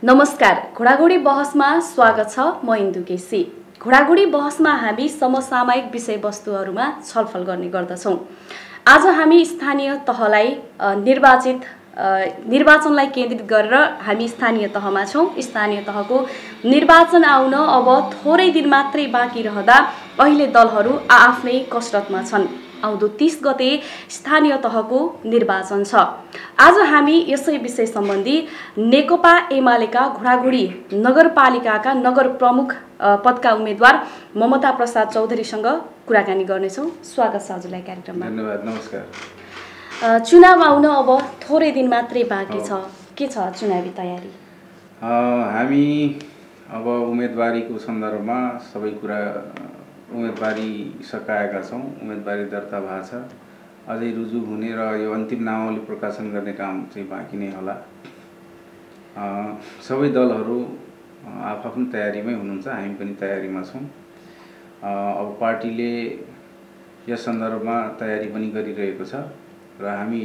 नमस्कार, घोडाघोडी बहसमा स्वागत छ। म इन्दु केसी। घोडाघोडी बहसमा हामी समसामयिक विषयवस्तुहरूमा छलफल गर्ने गर्दछौँ। आज हामी स्थानीय तहलाई निर्वाचनलाई केन्द्रित गरेर हामी स्थानीय तहमा छौँ। स्थानीय तहको निर्वाचन आउन अब थोरै दिन मात्रै बाँकी रहँदा अहिले दलहरू आफ्नै कसरतमा छन्। आउँदो 30 गते स्थानीय तहको निर्वाचन छ। आज हामी यसै विषय सम्बन्धी नेकपा एमालेका घोडाघोडी नगरपालिकाका नगर प्रमुख पदका उम्मेदवार ममता प्रसाद चौधरीसँग कुराकानी गर्नेछौँ। स्वागत छ हजुरलाई कार्यक्रममा। धन्यवाद। नमस्कार। चुनाव आउन अब थोरै दिन मात्रै बाँकी छ। के छ चुनावी तयारी? हामी अब उम्मेदवारीको सन्दर्भमा सबै कुरा उम्मेदवारी सकाएका छौँ। उम्मेदवारी दर्ता भएको छ। अझै रुजु हुने र यो अन्तिम नामावली प्रकाशन गर्ने काम चाहिँ बाँकी नै होला। सबै दलहरू आफ्नो तयारीमै हुनुहुन्छ, हामी पनि तयारीमा छौँ। अब पार्टीले यस सन्दर्भमा तयारी पनि गरिरहेको छ र हामी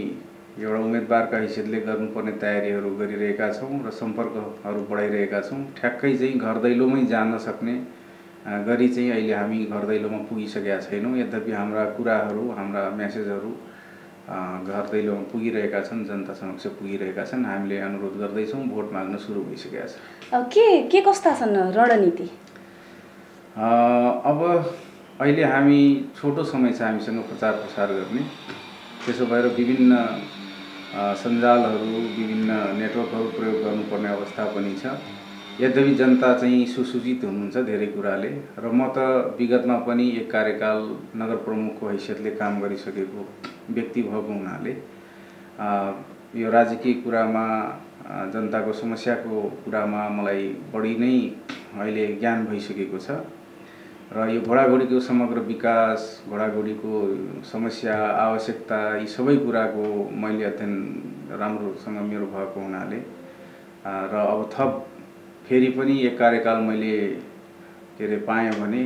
एउटा उम्मेदवारका हैसियतले गर्नुपर्ने तयारीहरू गरिरहेका छौँ र सम्पर्कहरू बढाइरहेका छौँ। ठ्याक्कै चाहिँ घर दैलोमै जान सक्ने गरी चाहिँ अहिले हामी घर दैलोमा पुगिसकेका छैनौँ। यद्यपि हाम्रा कुराहरू, हाम्रा मेसेजहरू घर दैलोमा पुगिरहेका छन्, जनता समक्ष पुगिरहेका छन्। हामीले अनुरोध गर्दैछौँ, भोट माग्न सुरु भइसकेका छ। के कस्ता छन् रणनीति? अब अहिले हामी छोटो समय छ हामीसँग प्रचार प्रसार गर्ने। त्यसो भएर विभिन्न सञ्जालहरू, विभिन्न नेटवर्कहरू प्रयोग गर्नुपर्ने अवस्था पनि छ। यद्यपि जनता चाहिँ सुसूचित हुनुहुन्छ धेरै कुराले र म त विगतमा पनि एक कार्यकाल नगर प्रमुखको हैसियतले काम गरिसकेको व्यक्ति भएको हुनाले यो राजकीय कुरामा, जनताको समस्याको कुरामा मलाई बढी नै अहिले ज्ञान भइसकेको छ र यो घोडाघोडीको समग्र विकास, घोडाघोडीको समस्या, आवश्यकता, यी सबै कुराको मैले अध्ययन राम्रोसँग मेरो भएको हुनाले र अब थप फेरि पनि एक कार्यकाल मैले पाएँ भने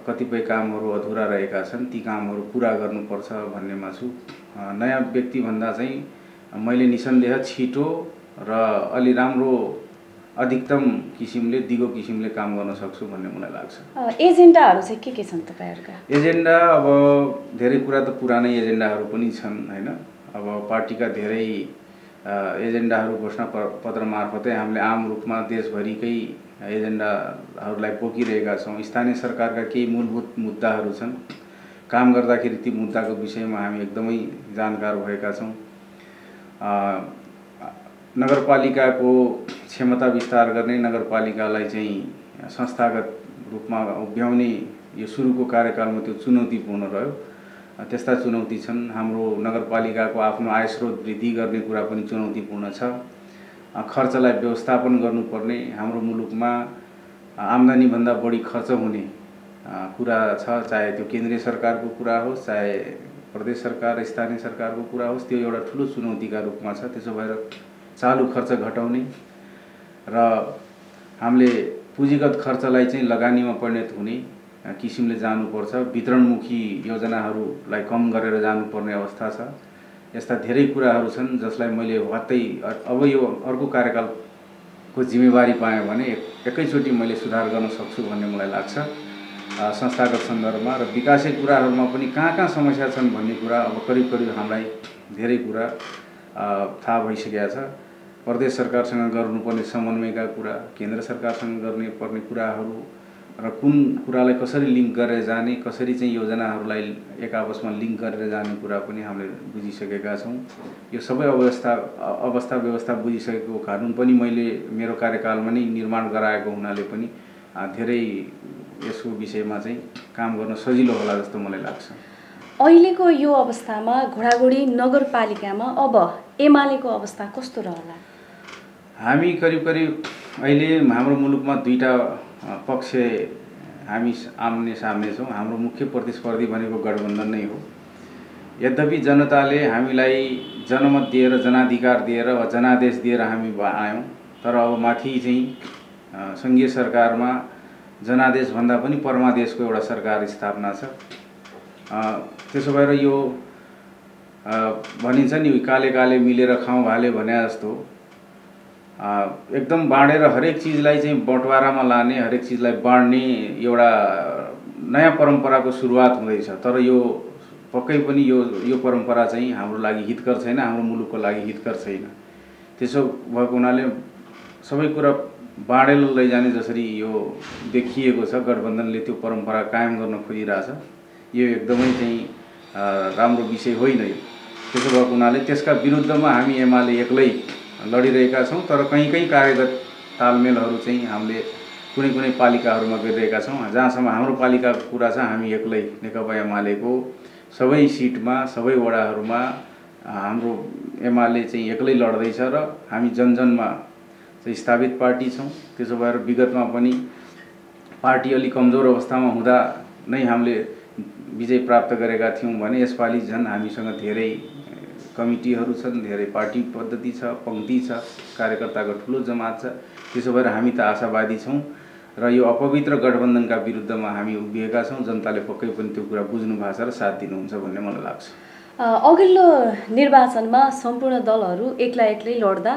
कतिपय कामहरू अधुरा रहेका छन्, ती कामहरू पुरा गर्नुपर्छ भन्नेमा छु। नयाँ व्यक्ति भन्दा चाहिँ मैले निसन्देह छिटो र अलि राम्रो अधिकतम किसिमले, दिगो किसिमले काम गर्न सक्छु भन्ने मलाई लाग्छ। एजेन्डाहरू चाहिँ के छन् तपाईँहरूका? एजेन्डा अब धेरै कुरा त पुरानै एजेन्डाहरू पनि छन् हैन। अब पार्टीका धेरै एजेन्डाहरू घोषणा पत्र मार्फतै हामीले आम रूपमा देशभरिकै एजेन्डाहरूलाई पोकिरहेका छौँ। स्थानीय सरकारका केही मूलभूत मुद्दाहरू छन्। काम गर्दाखेरि ती मुद्दाको विषयमा हामी एकदमै जानकार भएका छौँ। नगरपालिकाको क्षमता विस्तार गर्ने, नगरपालिकालाई चाहिँ संस्थागत रूपमा उभ्याउने यो सुरुको कार्यकालमा त्यो चुनौतीपूर्ण रह्यो। त्यस्ता चुनौती छन्। हाम्रो नगरपालिकाको आफ्नो आय स्रोत वृद्धि गर्ने कुरा पनि चुनौतीपूर्ण छ। खर्चलाई व्यवस्थापन गर्नुपर्ने, हाम्रो मुलुकमा आम्दानीभन्दा बढी खर्च हुने कुरा छ। चाहे त्यो केन्द्रीय सरकारको कुरा होस्, चाहे प्रदेश सरकार, स्थानीय सरकारको कुरा होस्, त्यो एउटा ठुलो चुनौतीका रूपमा छ। त्यसो भएर चालु खर्च घटाउने र हामीले पुँजीगत खर्चलाई चाहिँ लगानीमा परिणत हुने किसिमले जानुपर्छ। वितरणमुखी योजनाहरूलाई कम गरेर जानुपर्ने अवस्था छ। यस्ता धेरै कुराहरू छन् जसलाई मैले वात्तै अब यो अर्को कार्यकालको जिम्मेवारी पाएँ भने एकैचोटि मैले सुधार गर्न सक्छु भन्ने मलाई लाग्छ। संस्थागत सन्दर्भमा र विकासै कुराहरूमा पनि कहाँ समस्या छन् भन्ने कुरा अब करिब हामीलाई धेरै कुरा थाहा भइसकेका छ। प्रदेश सरकारसँग गर्नुपर्ने समन्वयका कुरा, केन्द्र सरकारसँग गर्नुपर्ने कुराहरू र कुन कुरालाई कसरी लिङ्क गरेर जाने, कसरी चाहिँ योजनाहरूलाई एक आपसमा लिङ्क गरेर जाने कुरा पनि हामीले बुझिसकेका छौँ। यो सबै अवस्था व्यवस्था बुझिसकेको कारण पनि मैले मेरो कार्यकालमा नै निर्माण गराएको हुनाले पनि धेरै यसको विषयमा चाहिँ काम गर्न सजिलो होला जस्तो मलाई लाग्छ। अहिलेको यो अवस्थामा घोडाघोडी नगरपालिकामा अब एमालेको अवस्था कस्तो रहला? हामी करिब अहिले हाम्रो मुलुकमा दुईटा पक्ष हामी आम्ने सामने छौँ। हाम्रो मुख्य प्रतिस्पर्धी भनेको गठबन्धन नै हो। यद्यपि जनताले हामीलाई जनमत दिएर, जनाधिकार दिएर वा जनादेश दिएर हामी आयौँ, तर अब माथि चाहिँ सङ्घीय सरकारमा जनादेशभन्दा पनि परमादेशको एउटा सरकार स्थापना छ। त्यसो भएर यो भनिन्छ नि काले काले मिलेर खाउँ भाले भने जस्तो एकदम बाँडेर हरेक चिजलाई चाहिँ बटवारामा लाने, हरेक चिजलाई बाँड्ने एउटा नयाँ परम्पराको सुरुवात हुँदैछ। तर यो पक्कै पनि यो परम्परा चाहिँ हाम्रो लागि हितकर छैन, हाम्रो मुलुकको लागि हितकर छैन। त्यसो भएको हुनाले सबै कुरा बाँडेर लैजाने जसरी यो देखिएको छ, गठबन्धनले त्यो परम्परा कायम गर्न खोजिरहेछ। यो एकदमै चाहिँ राम्रो विषय होइन। त्यसो भएको हुनाले त्यसका विरुद्धमा हामी एमाले एक्लै लडिरहेका छौँ। तर कहीँ कार्यगत तालमेलहरू चाहिँ हामीले कुनै पालिकाहरूमा गरिरहेका छौँ। जहाँसम्म हाम्रो पालिकाको कुरा छ, हामी एक्लै नेकपा एमालेको सबै सिटमा, सबै वडाहरूमा हाम्रो एमाले चाहिँ एक्लै लड्दैछ र हामी जनजनमा चाहिँ स्थापित पार्टी छौँ। त्यसो भएर विगतमा पनि पार्टी अलि कमजोर अवस्थामा हुँदा नै हामीले विजय प्राप्त गरेका थियौँ भने यसपालि झन् हामीसँग धेरै कमिटीहरू छन्, धेरै पार्टी पद्धति छ, पङ्क्ति छ, कार्यकर्ताको ठुलो जमात छ। त्यसो भएर हामी त आशावादी छौँ र यो अपवित्र गठबन्धनका विरुद्धमा हामी उभिएका छौँ। जनताले पक्कै पनि त्यो कुरा बुझ्नु भएको छ र साथ दिनुहुन्छ भन्ने मलाई लाग्छ। अघिल्लो निर्वाचनमा सम्पूर्ण दलहरू एक्लै लड्दा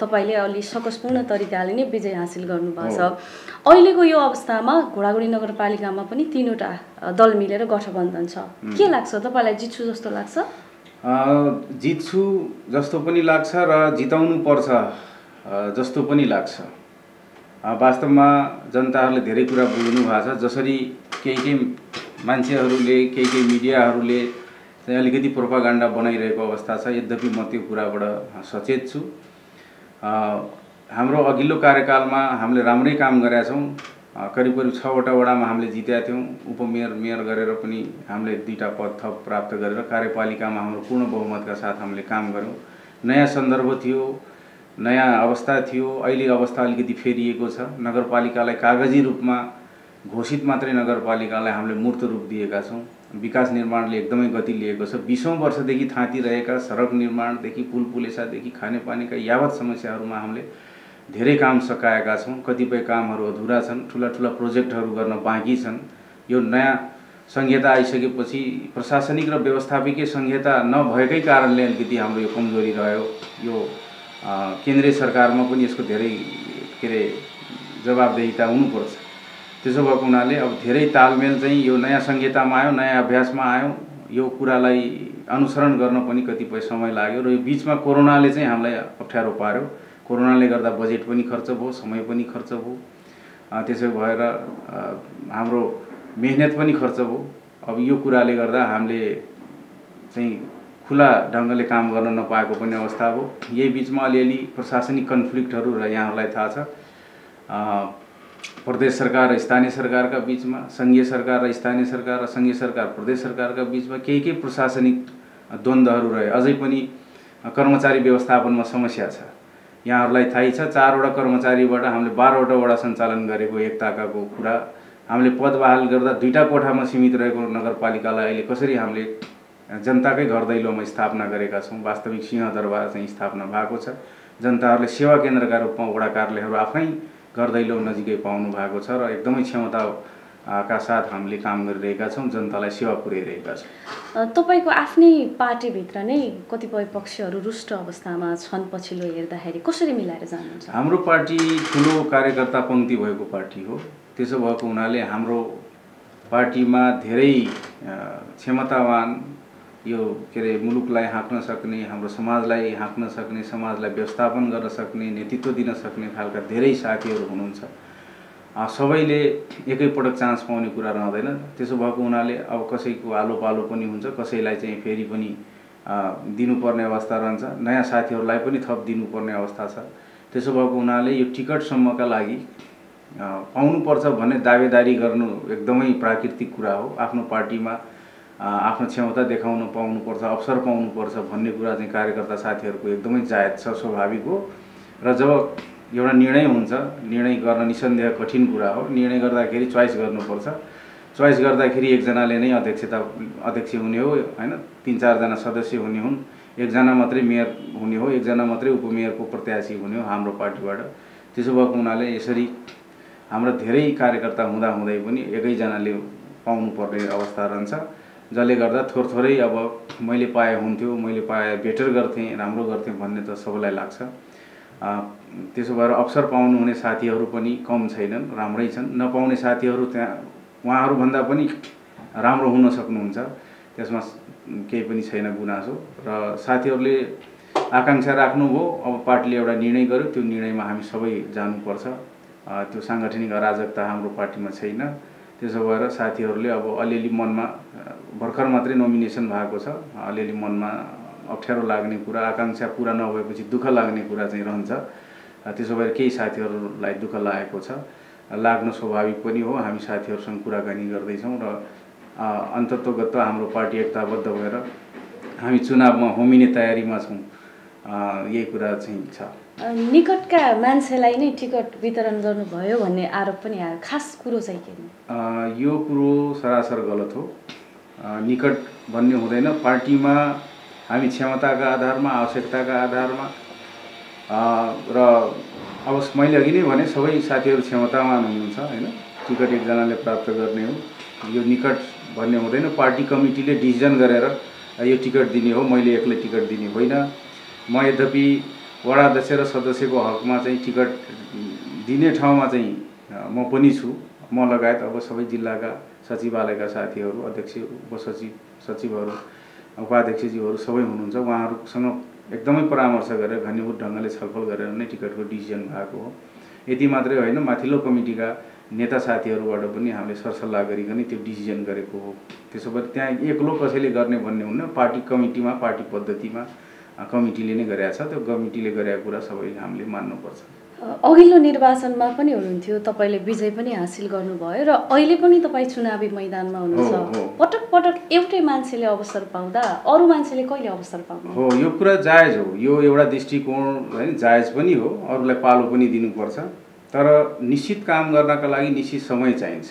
तपाईँले अलि सकसपूर्ण तरिकाले नै विजय हासिल गर्नुभएको छ। अहिलेको यो अवस्थामा घोडागुडी नगरपालिकामा पनि 3वटा दल मिलेर गठबन्धन छ। के लाग्छ तपाईँलाई, जित्छु जस्तो लाग्छ? जित्छु जस्तो पनि लाग्छ र जिताउनु पर्छ जस्तो पनि लाग्छ। वास्तवमा जनताहरूले धेरै कुरा बुझ्नु भएको छ। जसरी केही मान्छेहरूले, केही मिडियाहरूले चाहिँ अलिकति प्रोपागान्डा बनाइरहेको अवस्था छ, यद्यपि म त्यो कुराबाट सचेत छु। हाम्रो अघिल्लो कार्यकालमा हामीले राम्रै काम गरेका छौँ। करिब 6वटा वडामा हामीले जितेका थियौँ। उपमेयर, मेयर गरेर पनि हामीले 2टा पद थप प्राप्त गरेर कार्यपालिकामा हाम्रो पूर्ण बहुमतका साथ हामीले काम गऱ्यौँ। नयाँ सन्दर्भ थियो, नयाँ अवस्था थियो। अहिले अवस्था अलिकति फेरिएको छ। नगरपालिकालाई कागजी रूपमा घोषित मात्रै नगरपालिकालाई हामीले मूर्त रूप दिएका छौँ। विकास निर्माणले एकदमै गति लिएको छ। 20औं वर्षदेखि थाँतिरहेका सडक निर्माणदेखि पुलपुलेसादेखि खानेपानीका यावत समस्याहरूमा हामीले धेरै काम सकाएका छौँ। कतिपय कामहरू अधुरा छन्, ठुला प्रोजेक्टहरू गर्न बाँकी छन्। यो नयाँ संहिता आइसकेपछि प्रशासनिक र व्यवस्थापिकीय संहिता नभएकै कारणले अलिकति हाम्रो यो कमजोरी रह्यो। यो केन्द्रीय सरकारमा पनि यसको धेरै जवाबदेहिता हुनुपर्छ। त्यसो भएको हुनाले अब धेरै तालमेल चाहिँ यो नयाँ संहितामा आयो, नयाँ अभ्यासमा आयो। यो कुरालाई अनुसरण गर्न पनि कतिपय समय लाग्यो र यो बिचमा कोरोनाले चाहिँ हामीलाई अप्ठ्यारो पार्यो। कोरोनाले गर्दा बजेट पनि खर्च भयो, समय पनि खर्च भयो। त्यसो भएर हाम्रो मेहनत पनि खर्च भयो। अब यो कुराले गर्दा हामीले चाहिँ खुला ढङ्गले काम गर्न नपाएको पनि अवस्था भयो। यही बिचमा अलिअलि प्रशासनिक कन्फ्लिक्टहरू र यहाँहरूलाई थाहा छ, प्रदेश सरकार र स्थानीय सरकारका बिचमा, सङ्घीय सरकार र स्थानीय सरकार र सङ्घीय सरकार प्रदेश सरकारका बिचमा केही प्रशासनिक द्वन्द्वहरू रहे। अझै पनि कर्मचारी व्यवस्थापनमा समस्या छ। यहाँहरूलाई थाहै छ, 4वटा कर्मचारीबाट हामीले 12वटा वडा सञ्चालन गरेको एकताकाको कुरा। हामीले पद बहाल गर्दा 2टा कोठामा सीमित रहेको नगरपालिकालाई अहिले कसरी हामीले जनताकै घर दैलोमा स्थापना गरेका छौँ। वास्तविक सिंहदरबार चाहिँ स्थापना भएको छ। जनताहरूले सेवा केन्द्रका रूपमा वडा कार्यालयहरू आफै घर दैलो नजिकै पाउनु भएको छ र एकदमै क्षमताका साथ हामीले काम गरिरहेका छौँ, जनतालाई सेवा पुर्याइरहेका छौँ। तपाईँको आफ्नै पार्टीभित्र नै कतिपय पक्षहरू रुष्ट अवस्थामा छन् पछिल्लो हेर्दाखेरि, कसरी मिलाएर जानुहुन्छ? हाम्रो पार्टी ठुलो कार्यकर्ता पङ्क्ति भएको पार्टी हो। त्यसो भएको हुनाले हाम्रो पार्टीमा धेरै क्षमतावान, यो मुलुकलाई हाँक्न सक्ने, हाम्रो समाजलाई हाँक्न सक्ने, समाजलाई व्यवस्थापन गर्न सक्ने, नेतृत्व दिन सक्ने खालका धेरै साथीहरू हुनुहुन्छ। सबैले एकैपटक चान्स पाउने कुरा रहँदैन। त्यसो भएको हुनाले अब कसैको आलो पालो पनि हुन्छ, कसैलाई चाहिँ फेरि पनि दिनुपर्ने अवस्था रहन्छ, नयाँ साथीहरूलाई पनि थप दिनुपर्ने अवस्था छ। त्यसो भएको हुनाले यो टिकटसम्मका लागि पाउनुपर्छ भन्ने दावेदारी गर्नु एकदमै प्राकृतिक कुरा हो। आफ्नो पार्टीमा आफ्नो क्षमता देखाउन पाउनुपर्छ, अवसर पाउनुपर्छ भन्ने कुरा चाहिँ कार्यकर्ता साथीहरूको एकदमै जायज छ, स्वाभाविक हो। र जब एउटा निर्णय हुन्छ, निर्णय गर्न निसन्देह कठिन कुरा हो। निर्णय गर्दाखेरि चोइस गर्नुपर्छ। चोइस गर्दाखेरि एकजनाले नै अध्यक्ष हुने हो हैन, 3-4 जना सदस्य हुने हुन्, एकजना मात्रै मेयर हुने हो, एकजना मात्रै उपमेयरको प्रत्याशी हुने हो हाम्रो पार्टीबाट। त्यसो भएको हुनाले यसरी हाम्रो धेरै कार्यकर्ता हुँदाहुँदै पनि एकैजनाले पाउनुपर्ने अवस्था रहन्छ, जसले गर्दा थोरै अब मैले पाए हुन्थ्यो, मैले पाए बेटर गर्थेँ, राम्रो गर्थेँ भन्ने त सबैलाई लाग्छ। त्यसो भएर अवसर पाउनुहुने साथीहरू पनि कम छैनन्, राम्रै छन्। नपाउने साथीहरू त्यहाँ उहाँहरूभन्दा पनि राम्रो हुन सक्नुहुन्छ, त्यसमा केही पनि छैन गुनासो। र साथीहरूले आकाङ्क्षा राख्नुभयो, अब पार्टीले एउटा निर्णय गर्यो, त्यो निर्णयमा हामी सबै जानुपर्छ। त्यो साङ्गठनिक अराजकता हाम्रो पार्टीमा छैन। त्यसो भएर साथीहरूले अब अलिअलि मनमा भर्खर मात्रै नोमिनेसन भएको छ, अलिअलि मनमा अप्ठ्यारो लाग्ने कुरा, आकाङ्क्षा पुरा नभएपछि दुःख लाग्ने कुरा चाहिँ रहन्छ। त्यसो भएर केही साथीहरूलाई दुःख लागेको छ, लाग्न स्वाभाविक पनि हो। हामी साथीहरूसँग कुराकानी गर्दैछौँ र अन्ततोगत हाम्रो पार्टी एकताबद्ध भएर हामी चुनावमा होमिने तयारीमा छौँ, यही कुरा चाहिँ छ। निकटका मान्छेलाई नै टिकट वितरण गर्नुभयो भन्ने आरोप पनि आयो, खास कुरो चाहिँ के? यो कुरो सरासर गलत हो। निकट भन्ने हुँदैन। पार्टीमा हामी क्षमताका आधारमा, आवश्यकताका आधारमा र अब मैले अघि नै भने सबै साथीहरू क्षमतावान हुनुहुन्छ हैन, टिकट एकजनाले प्राप्त गर्ने हो। यो निकट भन्ने हुँदैन। पार्टी कमिटीले डिसिजन गरेर यो टिकट दिने हो, मैले एक्लै टिकट दिने होइन। म यद्यपि वडा अध्यक्ष र सदस्यको हकमा चाहिँ टिकट दिने ठाउँमा चाहिँ म पनि छु। म लगायत अब सबै जिल्लाका सचिवालयका साथीहरू, अध्यक्ष, उपसचिव, सचिवहरू, उपाध्यक्षज्यूहरू सबै हुनुहुन्छ। उहाँहरूसँग एकदमै परामर्श गरेर घनीभूत ढङ्गले छलफल गरेर नै टिकटको डिसिजन भएको हो। यति मात्रै होइन, माथिल्लो कमिटीका नेता साथीहरूबाट पनि हामीले सरसल्लाह गरिकन त्यो डिसिजन गरेको हो। त्यसो भए त्यहाँ एक्लो कसैले गर्ने भन्ने हुन्न। पार्टी कमिटीमा, पार्टी पद्धतिमा कमिटीले नै गरेको छ। त्यो कमिटीले गरेको कुरा सबैले हामीले मान्नुपर्छ। अघिल्लो निर्वाचनमा पनि हुनुहुन्थ्यो, तपाईँले विजय पनि हासिल गर्नुभयो र अहिले पनि तपाईँ चुनावी मैदानमा हुनुहुन्छ। पटक पटक एउटै मान्छेले अवसर पाउँदा अरू मान्छेले कहिले अवसर पाउनु? हो, यो कुरा जायज हो। यो एउटा दृष्टिकोण हैन, जायज पनि हो। अरूलाई पालो पनि दिनुपर्छ, तर निश्चित काम गर्नका लागि निश्चित समय चाहिन्छ।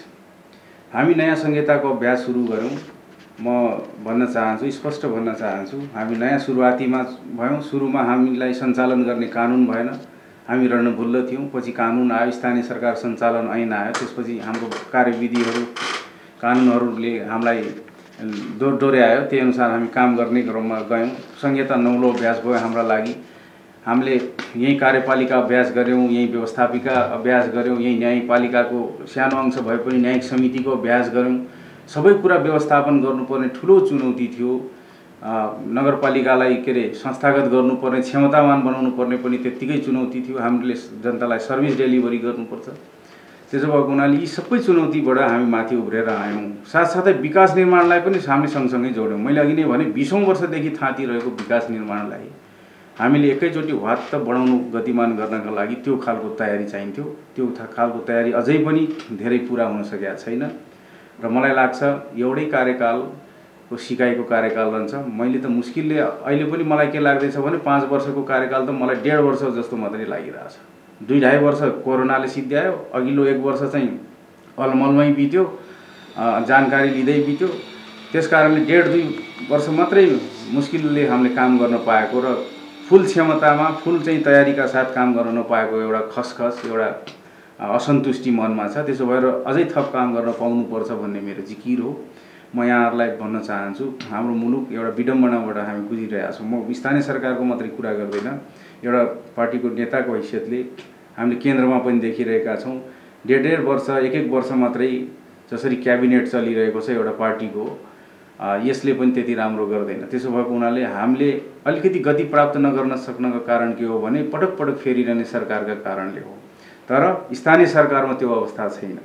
हामी नयाँ संहिताको अभ्यास सुरु गऱ्यौँ। म भन्न चाहन्छु, स्पष्ट भन्न चाहन्छु, हामी नयाँ सुरुवातीमा भयौँ। सुरुमा हामीलाई सञ्चालन गर्ने कानुन भएन, हामी रणभुल्ल थियौँ। पछि कानुन आयो, स्थानीय सरकार सञ्चालन ऐन आयो। त्यसपछि हाम्रो कार्यविधिहरू, कानुनहरूले हामीलाई डोर्यायो। त्यही अनुसार हामी काम गर्ने क्रममा गयौँ। संहिता नौलो अभ्यास भयो हाम्रा लागि। हामीले यही कार्यपालिका अभ्यास गऱ्यौँ, यही व्यवस्थापिका अभ्यास गऱ्यौँ, यही न्यायपालिकाको सानो अंश भए पनि न्यायिक समितिको अभ्यास गऱ्यौँ। सबै कुरा व्यवस्थापन गर्नुपर्ने ठुलो चुनौती थियो। नगरपालिकालाई के अरे संस्थागत गर्नुपर्ने, क्षमतावान बनाउनु पर्ने पनि त्यत्तिकै चुनौती थियो। हामीले जनतालाई सर्भिस डेलिभरी गर्नुपर्छ। त्यसो भएको हुनाले यी सबै चुनौतीबाट हामी माथि उब्रेर आयौँ। साथसाथै विकास निर्माणलाई पनि हामीले सँगसँगै जोड्यौँ। मैले अघि नै भने 20औं वर्षदेखि थाँतिरहेको विकास निर्माणलाई हामीले एकैचोटि वात्त बढाउनु, गतिमान गर्नका लागि त्यो खालको तयारी चाहिन्थ्यो। त्यो खालको तयारी अझै पनि धेरै पुरा हुन सकेको छैन र मलाई लाग्छ एउटै कार्यकालको सिकाइको कार्यकाल रहन्छ। मैले त मुस्किलले अहिले पनि मलाई के लाग्दैछ भने 5 वर्षको कार्यकाल त मलाई 1.5 वर्ष जस्तो मात्रै लागिरहेछ। 2.5 वर्ष कोरोनाले सिद्ध्यायो, अघिल्लो 1 वर्ष चाहिँ अलमलमै बित्यो, जानकारी लिँदै बित्यो। त्यसकारणले 1.5-2 वर्ष मात्रै मुस्किलले हामीले काम गर्न पाएको र फुल क्षमतामा, फुल चाहिँ तयारीका साथ काम गर्न नपाएको एउटा खसखस, एउटा असन्तुष्टि मनमा छ। त्यसो भएर अझै थप काम गर्न पाउनुपर्छ भन्ने मेरो जिकिर हो। म यहाँहरूलाई भन्न चाहन्छु, हाम्रो मुलुक एउटा विडम्बनाबाट हामी गुजिरहेका छौँ। म स्थानीय सरकारको मात्रै कुरा गर्दैन, एउटा पार्टीको नेताको हैसियतले हामीले केन्द्रमा पनि देखिरहेका छौँ। 1.5 वर्ष, 1-1 वर्ष मात्रै जसरी क्याबिनेट चलिरहेको छ एउटा पार्टीको, यसले पनि त्यति राम्रो गर्दैन। त्यसो भएको हुनाले हामीले अलिकति गति प्राप्त नगर्न सक्नको कारण के हो भने पटक पटक फेरिरहने सरकारका कारणले हो। तर स्थानीय सरकारमा त्यो अवस्था छैन।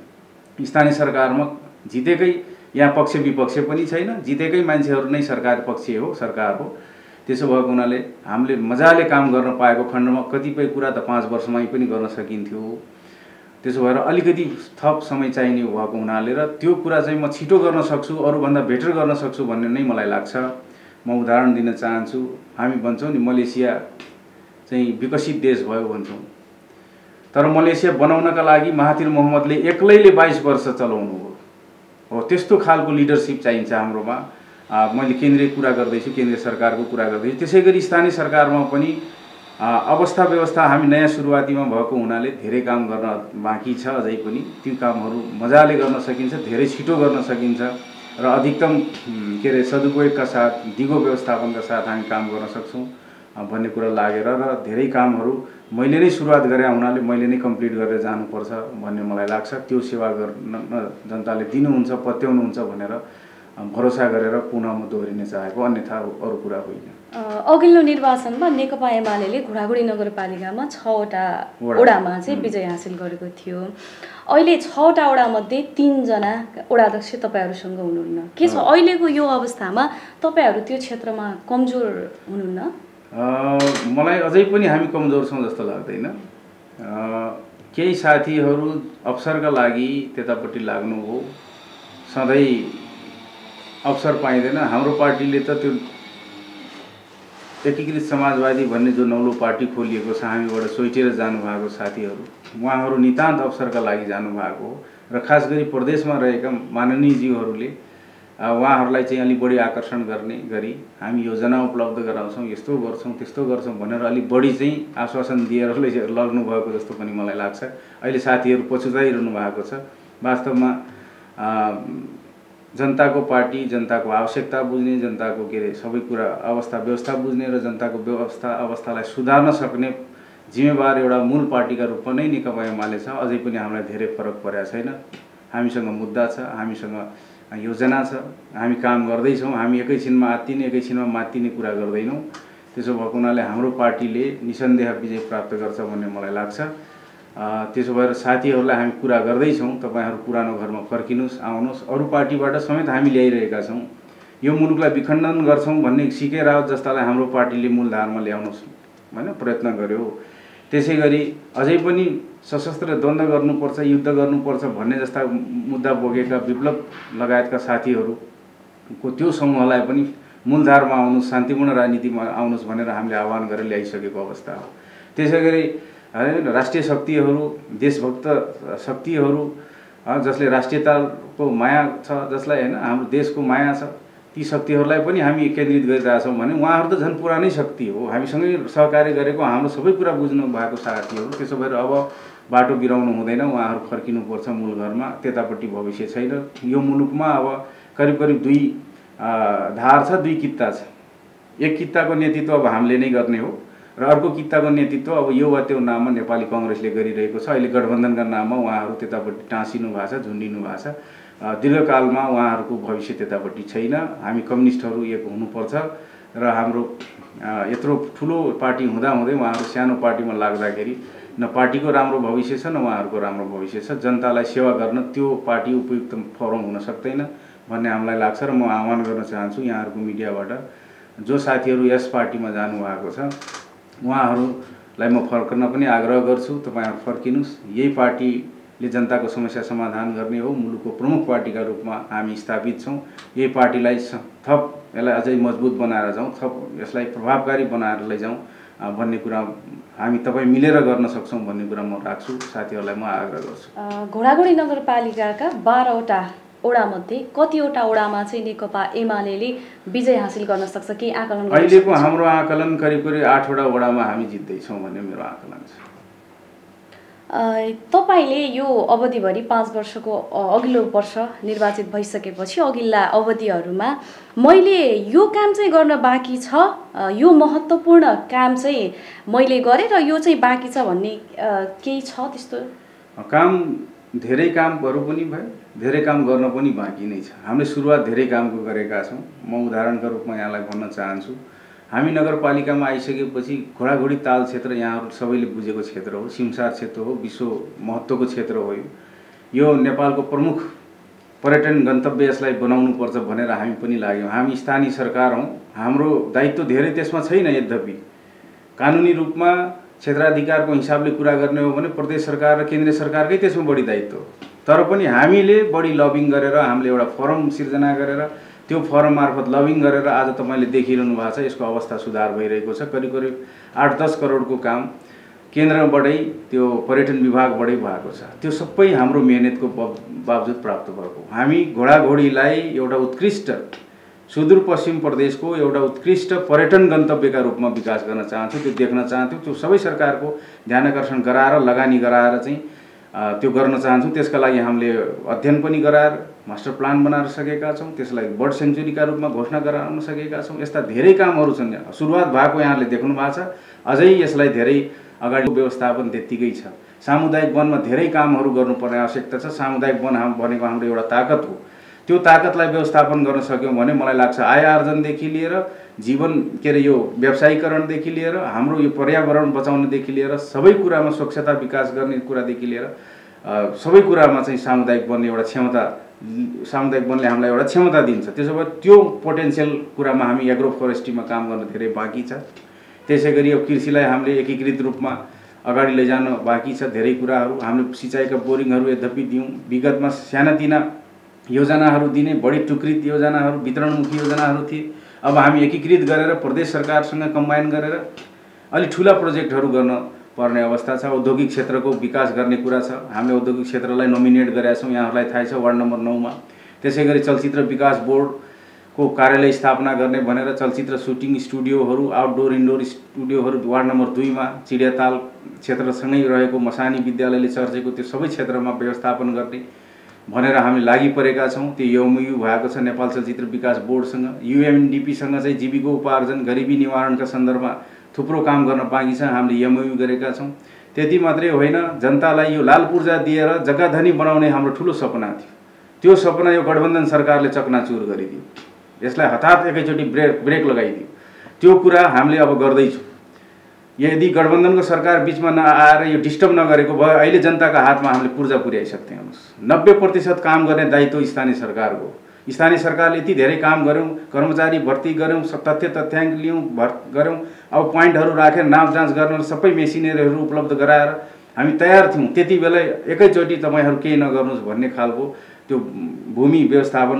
स्थानीय सरकारमा जितेकै यहाँ पक्ष विपक्ष पनि छैन, जितेकै मान्छेहरू नै सरकार पक्ष हो, सरकार हो। त्यसो भएको हुनाले हामीले मजाले काम गर्न पाएको खण्डमा कतिपय कुरा त 5 वर्षमै पनि गर्न सकिन्थ्यो। त्यसो भएर अलिकति थप समय चाहिने भएको हुनाले र त्यो कुरा चाहिँ म छिटो गर्न सक्छु, अरूभन्दा बेटर गर्न सक्छु भन्ने नै मलाई लाग्छ। म उदाहरण दिन चाहन्छु। हामी भन्छौँ नि मलेसिया चाहिँ विकसित देश भयो भन्छौँ, तर मलेसिया बनाउनका लागि महातिर मोहम्मदले एक्लैले 22 वर्ष चलाउनु हो। त्यस्तो खालको लिडरसिप चाहिन्छ हाम्रोमा। मैले केन्द्रीय कुरा गर्दैछु, केन्द्रीय सरकारको कुरा गर्दैछु। त्यसैगरी स्थानीय सरकारमा पनि अवस्था व्यवस्था हामी नयाँ सुरुवातीमा भएको हुनाले धेरै काम गर्न बाँकी छ अझै पनि। त्यो कामहरू मजाले गर्न सकिन्छ, धेरै छिटो गर्न सकिन्छ र अधिकतम के अरे सदुपयोगका साथ, दिगो व्यवस्थापनका साथ हामी काम गर्न सक्छौँ भन्ने कुरा लागेर र धेरै कामहरू मैले नै सुरुवात गरे हुनाले मैले नै कम्प्लिट गरेर जानुपर्छ भन्ने मलाई लाग्छ। त्यो सेवा गर्न जनताले दिनुहुन्छ, पत्याउनुहुन्छ भनेर भरोसा गरेर पुनः म दोहोरिन चाहेको, अन्यथा अरू कुरा होइन। अघिल्लो निर्वाचनमा नेकपा एमाले घोडाघोडी नगरपालिकामा 6वटा वडामा चाहिँ विजय हासिल गरेको थियो। अहिले 6वटा वडामध्ये 3 जना वडाध्यक्ष तपाईँहरूसँग हुनुहुन्न। के छ अहिलेको यो अवस्थामा तपाईँहरू त्यो क्षेत्रमा कमजोर हुनुहुन्न? मलाई अझै पनि हामी कमजोर छौँ जस्तो लाग्दैन। केही साथीहरू अवसरका लागि त्यतापट्टि लाग्नु हो, सधैँ अवसर पाइँदैन। हाम्रो पार्टीले त त्यो एकीकृत समाजवादी भन्ने जो नौलो पार्टी खोलिएको छ, हामीबाट सोइटेर जानुभएको साथीहरू, उहाँहरू नितान्त अवसरका लागि जानुभएको हो र खास गरी प्रदेशमा रहेका माननीयज्यूहरूले उहाँहरूलाई चाहिँ अलिक बढी आकर्षण गर्ने गरी हामी योजना उपलब्ध गराउँछौँ, यस्तो गर्छौँ, त्यस्तो गर्छौँ भनेर अलिक बढी चाहिँ आश्वासन दिएर लग्नु भएको जस्तो पनि मलाई लाग्छ। अहिले साथीहरू पछुताइरहनु भएको छ। वास्तवमा जनताको पार्टी, जनताको आवश्यकता बुझ्ने, जनताको के अरे सबै कुरा अवस्था व्यवस्था बुझ्ने र जनताको अवस्थालाई सुधार्न सक्ने जिम्मेवार एउटा मूल पार्टीका रूपमा नै नेकपा एमाले छ। अझै पनि हामीलाई धेरै फरक परेको छैन। हामीसँग मुद्दा छ, हामीसँग योजना छ, हामी काम गर्दैछौँ। हामी एकैछिनमा आत्तिने, एकैछिनमा मात्तिने कुरा गर्दैनौँ। त्यसो भएको हुनाले हाम्रो पार्टीले निसन्देह विजय प्राप्त गर्छ भन्ने मलाई लाग्छ। त्यसो भएर साथीहरूलाई हामी कुरा गर्दैछौँ, तपाईँहरू पुरानो घरमा फर्किनुहोस्, आउनुहोस्। अरू पार्टीबाट समेत हामी ल्याइरहेका छौँ। यो मुलुकलाई विखण्डन गर्छौँ भन्ने सिके रावत जस्तालाई हाम्रो पार्टीले मूलधारमा ल्याउनुहोस् होइन प्रयत्न गर्यो। त्यसै गरी अझै पनि सशस्त्र द्वन्द्व गर्नुपर्छ, युद्ध गर्नुपर्छ भन्ने जस्ता मुद्दा बोकेका विप्लव लगायतका साथीहरूको त्यो समूहलाई पनि मूलधारमा आउनुहोस्, शान्तिपूर्ण राजनीतिमा आउनुहोस् भनेर हामीले आह्वान गरेर ल्याइसकेको अवस्था हो। त्यसै गरी राष्ट्रिय शक्तिहरू, देशभक्त शक्तिहरू, जसले राष्ट्रियताको माया छ, जसलाई होइन हाम्रो देशको माया छ, ती शक्तिहरूलाई पनि हामी केन्द्रित गरिरहेछौँ भने उहाँहरू त झन् पुरानै शक्ति हो। हामीसँगै सहकार्य गरेको, हाम्रो सबै कुरा बुझ्नु भएको साथीहरू। त्यसो भएर अब बाटो बिराउनु हुँदैन, उहाँहरू फर्किनुपर्छ मूल घरमा। त्यतापट्टि भविष्य छैन। यो मुलुकमा अब करिब करिब 2 धार छ, 2 कित्ता छ। एक कित्ताको नेतृत्व अब हामीले नै गर्ने हो र अर्को कित्ताको नेतृत्व अब यो वा त्यो नाममा नेपाली काङ्ग्रेसले गरिरहेको छ। अहिले गठबन्धनका नाममा उहाँहरू त्यतापट्टि टाँसिनु भएको छ, झुन्डिनु भएको छ। दीर्घकालमा उहाँहरूको भविष्य त्यतापट्टि छैन। हामी कम्युनिस्टहरू एक हुनुपर्छ र हाम्रो यत्रो ठुलो पार्टी हुँदाहुँदै उहाँहरू सानो पार्टीमा लाग्दाखेरि न पार्टीको राम्रो भविष्य छ, न उहाँहरूको राम्रो भविष्य छ। जनतालाई सेवा गर्न त्यो पार्टी उपयुक्त फोरम हुन सक्दैन भन्ने हामीलाई लाग्छ र म आह्वान गर्न चाहन्छु यहाँहरूको मिडियाबाट, जो साथीहरू यस पार्टीमा जानुभएको छ उहाँहरूलाई म फर्कन पनि आग्रह गर्छु। तपाईँहरू फर्किनुहोस्। यही पार्टीले जनताको समस्या समाधान गर्ने हो। मुलुकको प्रमुख पार्टीका रूपमा हामी स्थापित छौँ। यही पार्टीलाई थप यसलाई अझै मजबुत बनाएर जाउँ, थप यसलाई प्रभावकारी बनाएर लैजाउँ भन्ने कुरा हामी तपाईँ मिलेर गर्न सक्छौँ भन्ने कुरा म राख्छु। साथीहरूलाई म आग्रह गर्छु। घोडाघोडी नगरपालिकाका 12वटा वडामध्ये कतिवटा वडामा चाहिँ नेकपा एमाले विजय हासिल गर्न सक्छ? के आकलन? अहिलेको हाम्रो आकलन करिब करिब 8वटा वडामा हामी जित्दैछौँ भन्ने मेरो आकलन छ। तपाईँले यो अवधिभरि 5 वर्षको अघिल्लो वर्ष निर्वाचित भइसकेपछि अघिल्ला अवधिहरूमा मैले यो काम चाहिँ गर्न बाँकी छ, यो महत्त्वपूर्ण काम चाहिँ मैले गरेँ र यो चाहिँ बाँकी छ भन्ने केही छ त्यस्तो? काम धेरै कामहरू पनि भयो, धेरै काम गर्न पनि बाँकी नै छ। हामीले सुरुवात धेरै कामको गरेका छौँ। म उदाहरणका रूपमा यहाँलाई भन्न चाहन्छु, हामी नगरपालिकामा आइसकेपछि घोडाघोडी ताल क्षेत्र यहाँहरू सबैले बुझेको क्षेत्र हो, सिमसार क्षेत्र हो, विश्व महत्त्वको क्षेत्र हो। यो नेपालको प्रमुख पर्यटन गन्तव्य, यसलाई बनाउनुपर्छ भनेर हामी पनि लाग्यौँ। हामी स्थानीय सरकार हौँ, हाम्रो दायित्व धेरै त्यसमा छैन। यद्यपि कानुनी रूपमा क्षेत्राधिकारको हिसाबले कुरा गर्ने हो भने प्रदेश सरकार र केन्द्रीय सरकारकै त्यसमा बढी दायित्व हो। तर पनि हामीले बढी लबिङ गरेर, हामीले एउटा फोरम सिर्जना गरेर, त्यो फोरम मार्फत लबिङ गरेर आज तपाईँले देखिरहनु भएको छ यसको अवस्था सुधार भइरहेको छ। करिब करिब 8-10 करोडको काम केन्द्रबाटै, त्यो पर्यटन विभागबाटै भएको छ। त्यो सबै हाम्रो मेहनतको बावजुद प्राप्त भएको। हामी घोडाघोडीलाई एउटा उत्कृष्ट सुदूरपश्चिम प्रदेशको एउटा उत्कृष्ट पर्यटन गन्तव्यका रूपमा विकास गर्न चाहन्छु। त्यो देख्न चाहन्छु। त्यो सबै सरकारको ध्यानआकर्षण गराएर, लगानी गराएर चाहिँ त्यो गर्न चाहन्छौँ। त्यसका लागि हामीले अध्ययन पनि गराएर मास्टर प्लान बनाएर सकेका छौँ। त्यसलाई बर्ड सेन्चुरीका रूपमा घोषणा गराउन सकेका छौँ। यस्ता धेरै कामहरू छन्। सुरुवात भएको यहाँले देख्नु भएको छ। अझै यसलाई धेरै अगाडिको व्यवस्थापन त्यत्तिकै छ। सामुदायिक वनमा धेरै कामहरू गर्नुपर्ने आवश्यकता छ। सामुदायिक वन भनेको हाम्रो एउटा ताकत हो। त्यो ताकतलाई व्यवस्थापन गर्न सक्यौँ भने मलाई लाग्छ आय आर्जनदेखि लिएर जीवन यो व्यवसायीकरणदेखि लिएर हाम्रो यो पर्यावरण बचाउनदेखि लिएर सबै कुरामा स्वच्छता विकास गर्ने कुरादेखि लिएर सबै कुरामा चाहिँ सामुदायिक वनले एउटा क्षमता, सामुदायिक वनले हामीलाई एउटा क्षमता दिन्छ। त्यसो भए त्यो पोटेन्सियल कुरामा हामी एग्रो फरेस्ट्रीमा काम गर्न धेरै बाँकी छ। त्यसै गरी अब कृषिलाई हामीले एकीकृत रूपमा अगाडि लैजान बाँकी छ। धेरै कुराहरू हामीले सिँचाइका बोरिङहरू यद्यपि दियौँ, विगतमा सानातिना योजनाहरू दिने, बढी टुक्रित योजनाहरू, वितरणमुखी योजनाहरू थिए। अब हामी एकीकृत गरेर प्रदेश सरकारसँग कम्बाइन गरेर अलि ठुला प्रोजेक्टहरू गर्न पर्ने अवस्था छ। औद्योगिक क्षेत्रको विकास गर्ने कुरा छ। हामीले औद्योगिक क्षेत्रलाई नोमिनेट गरेका छौँ, यहाँहरूलाई थाहै छ, वार्ड नम्बर 9 मा। त्यसै गरी चलचित्र विकास बोर्डको कार्यालय स्थापना गर्ने भनेर चलचित्र सुटिङ स्टुडियोहरू, आउटडोर इन्डोर स्टुडियोहरू वार्ड नम्बर 2 मा चिडियाताल क्षेत्रसँगै रहेको मसानी विद्यालयले चर्चेको त्यो सबै क्षेत्रमा व्यवस्थापन गर्ने भनेर हामी लागि परेका छौँ। त्यो एमओयू भएको छ नेपाल चलचित्र विकास बोर्डसँग। युएनडिपीसँग चाहिँ जीविकोपार्जन, गरिबी निवारणका सन्दर्भमा थुप्रो काम गर्न बाँकी छ, हामीले एमओयू गरेका छौँ। त्यति मात्रै होइन, जनतालाई यो लाल पूर्जा दिएर जग्गाधनी बनाउने हाम्रो ठुलो सपना थियो। त्यो सपना यो गठबन्धन सरकारले चकनाचुर गरिदियो। यसलाई हठात एकैचोटि ब्रेक लगाइदियो। त्यो कुरा हामीले अब गर्दैछौँ। यदि गठबन्धनको सरकार बिचमा नआएर यो डिस्टर्ब नगरेको भए अहिले जनताका हातमा हामीले पूर्जा पुर्याइसक्थ्यौँ। 90% काम गर्ने दायित्व स्थानीय सरकारको। स्थानीय सरकारले यति धेरै काम गऱ्यौँ, कर्मचारी भर्ती गऱ्यौँ, तथ्याङ्क लियौँ, गऱ्यौँ। अब पोइन्टहरू राखेर नाप जाँच गर्न सबै मेसिनरीहरू उपलब्ध गराएर हामी तयार थियौँ। त्यति बेला एकैचोटि तपाईँहरू केही नगर्नुहोस् भन्ने खालको त्यो भूमि व्यवस्थापन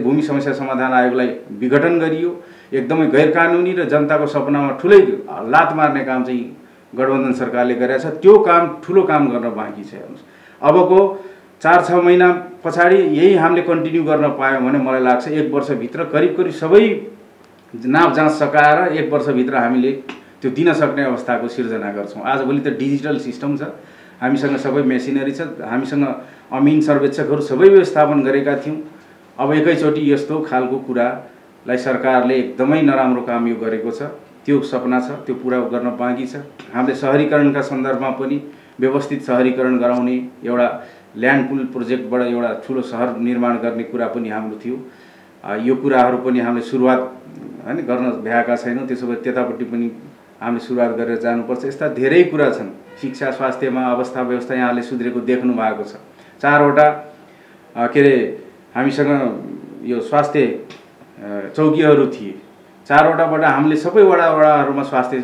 भूमि समस्या समाधान आयोगलाई विघटन गरियो। एकदमै गैरकानुनी र जनताको सपनामा ठुलै लात मार्ने काम चाहिँ गठबन्धन सरकारले गरेको छ। त्यो काम ठुलो काम गर्न बाँकी छ। हेर्नुहोस्, अबको 4-6 महिना पछाडि यही हामीले कन्टिन्यू गर्न पायौँ भने मलाई लाग्छ 1 वर्षभित्र करिब सबै नाप जाँच सकाएर 1 वर्षभित्र हामीले त्यो दिन सक्ने अवस्थाको सिर्जना गर्छौँ। आजभोलि त डिजिटल सिस्टम छ, हामीसँग सबै मेसिनरी छ, हामीसँग अमीन सर्वेक्षकहरू सबै व्यवस्थापन गरेका थियौँ। अब एकैचोटि यस्तो खालको कुरालाई सरकारले एकदमै नराम्रो काम यो गरेको छ। त्यो सपना छ, त्यो पुरा गर्न बाँकी छ। हामीले सहरीकरणका सन्दर्भमा पनि व्यवस्थित सहरीकरण गराउने एउटा ल्यान्ड पुल प्रोजेक्टबाट एउटा ठुलो सहर निर्माण गर्ने कुरा पनि हाम्रो थियो। यो कुराहरू पनि हामीले सुरुवात गर्न भ्याएका छैनौँ। त्यसो भए त्यतापट्टि पनि हामीले सुरुवात गरेर जानुपर्छ। यस्ता धेरै कुरा छन्। शिक्षा स्वास्थ्यमा अवस्था व्यवस्था यहाँले सुध्रेको देख्नु भएको छ। 4वटा हामीसँग यो स्वास्थ्य चौकीहरू थिए। 4वटाबाट हामीले सबै वडाहरूमा स्वास्थ्य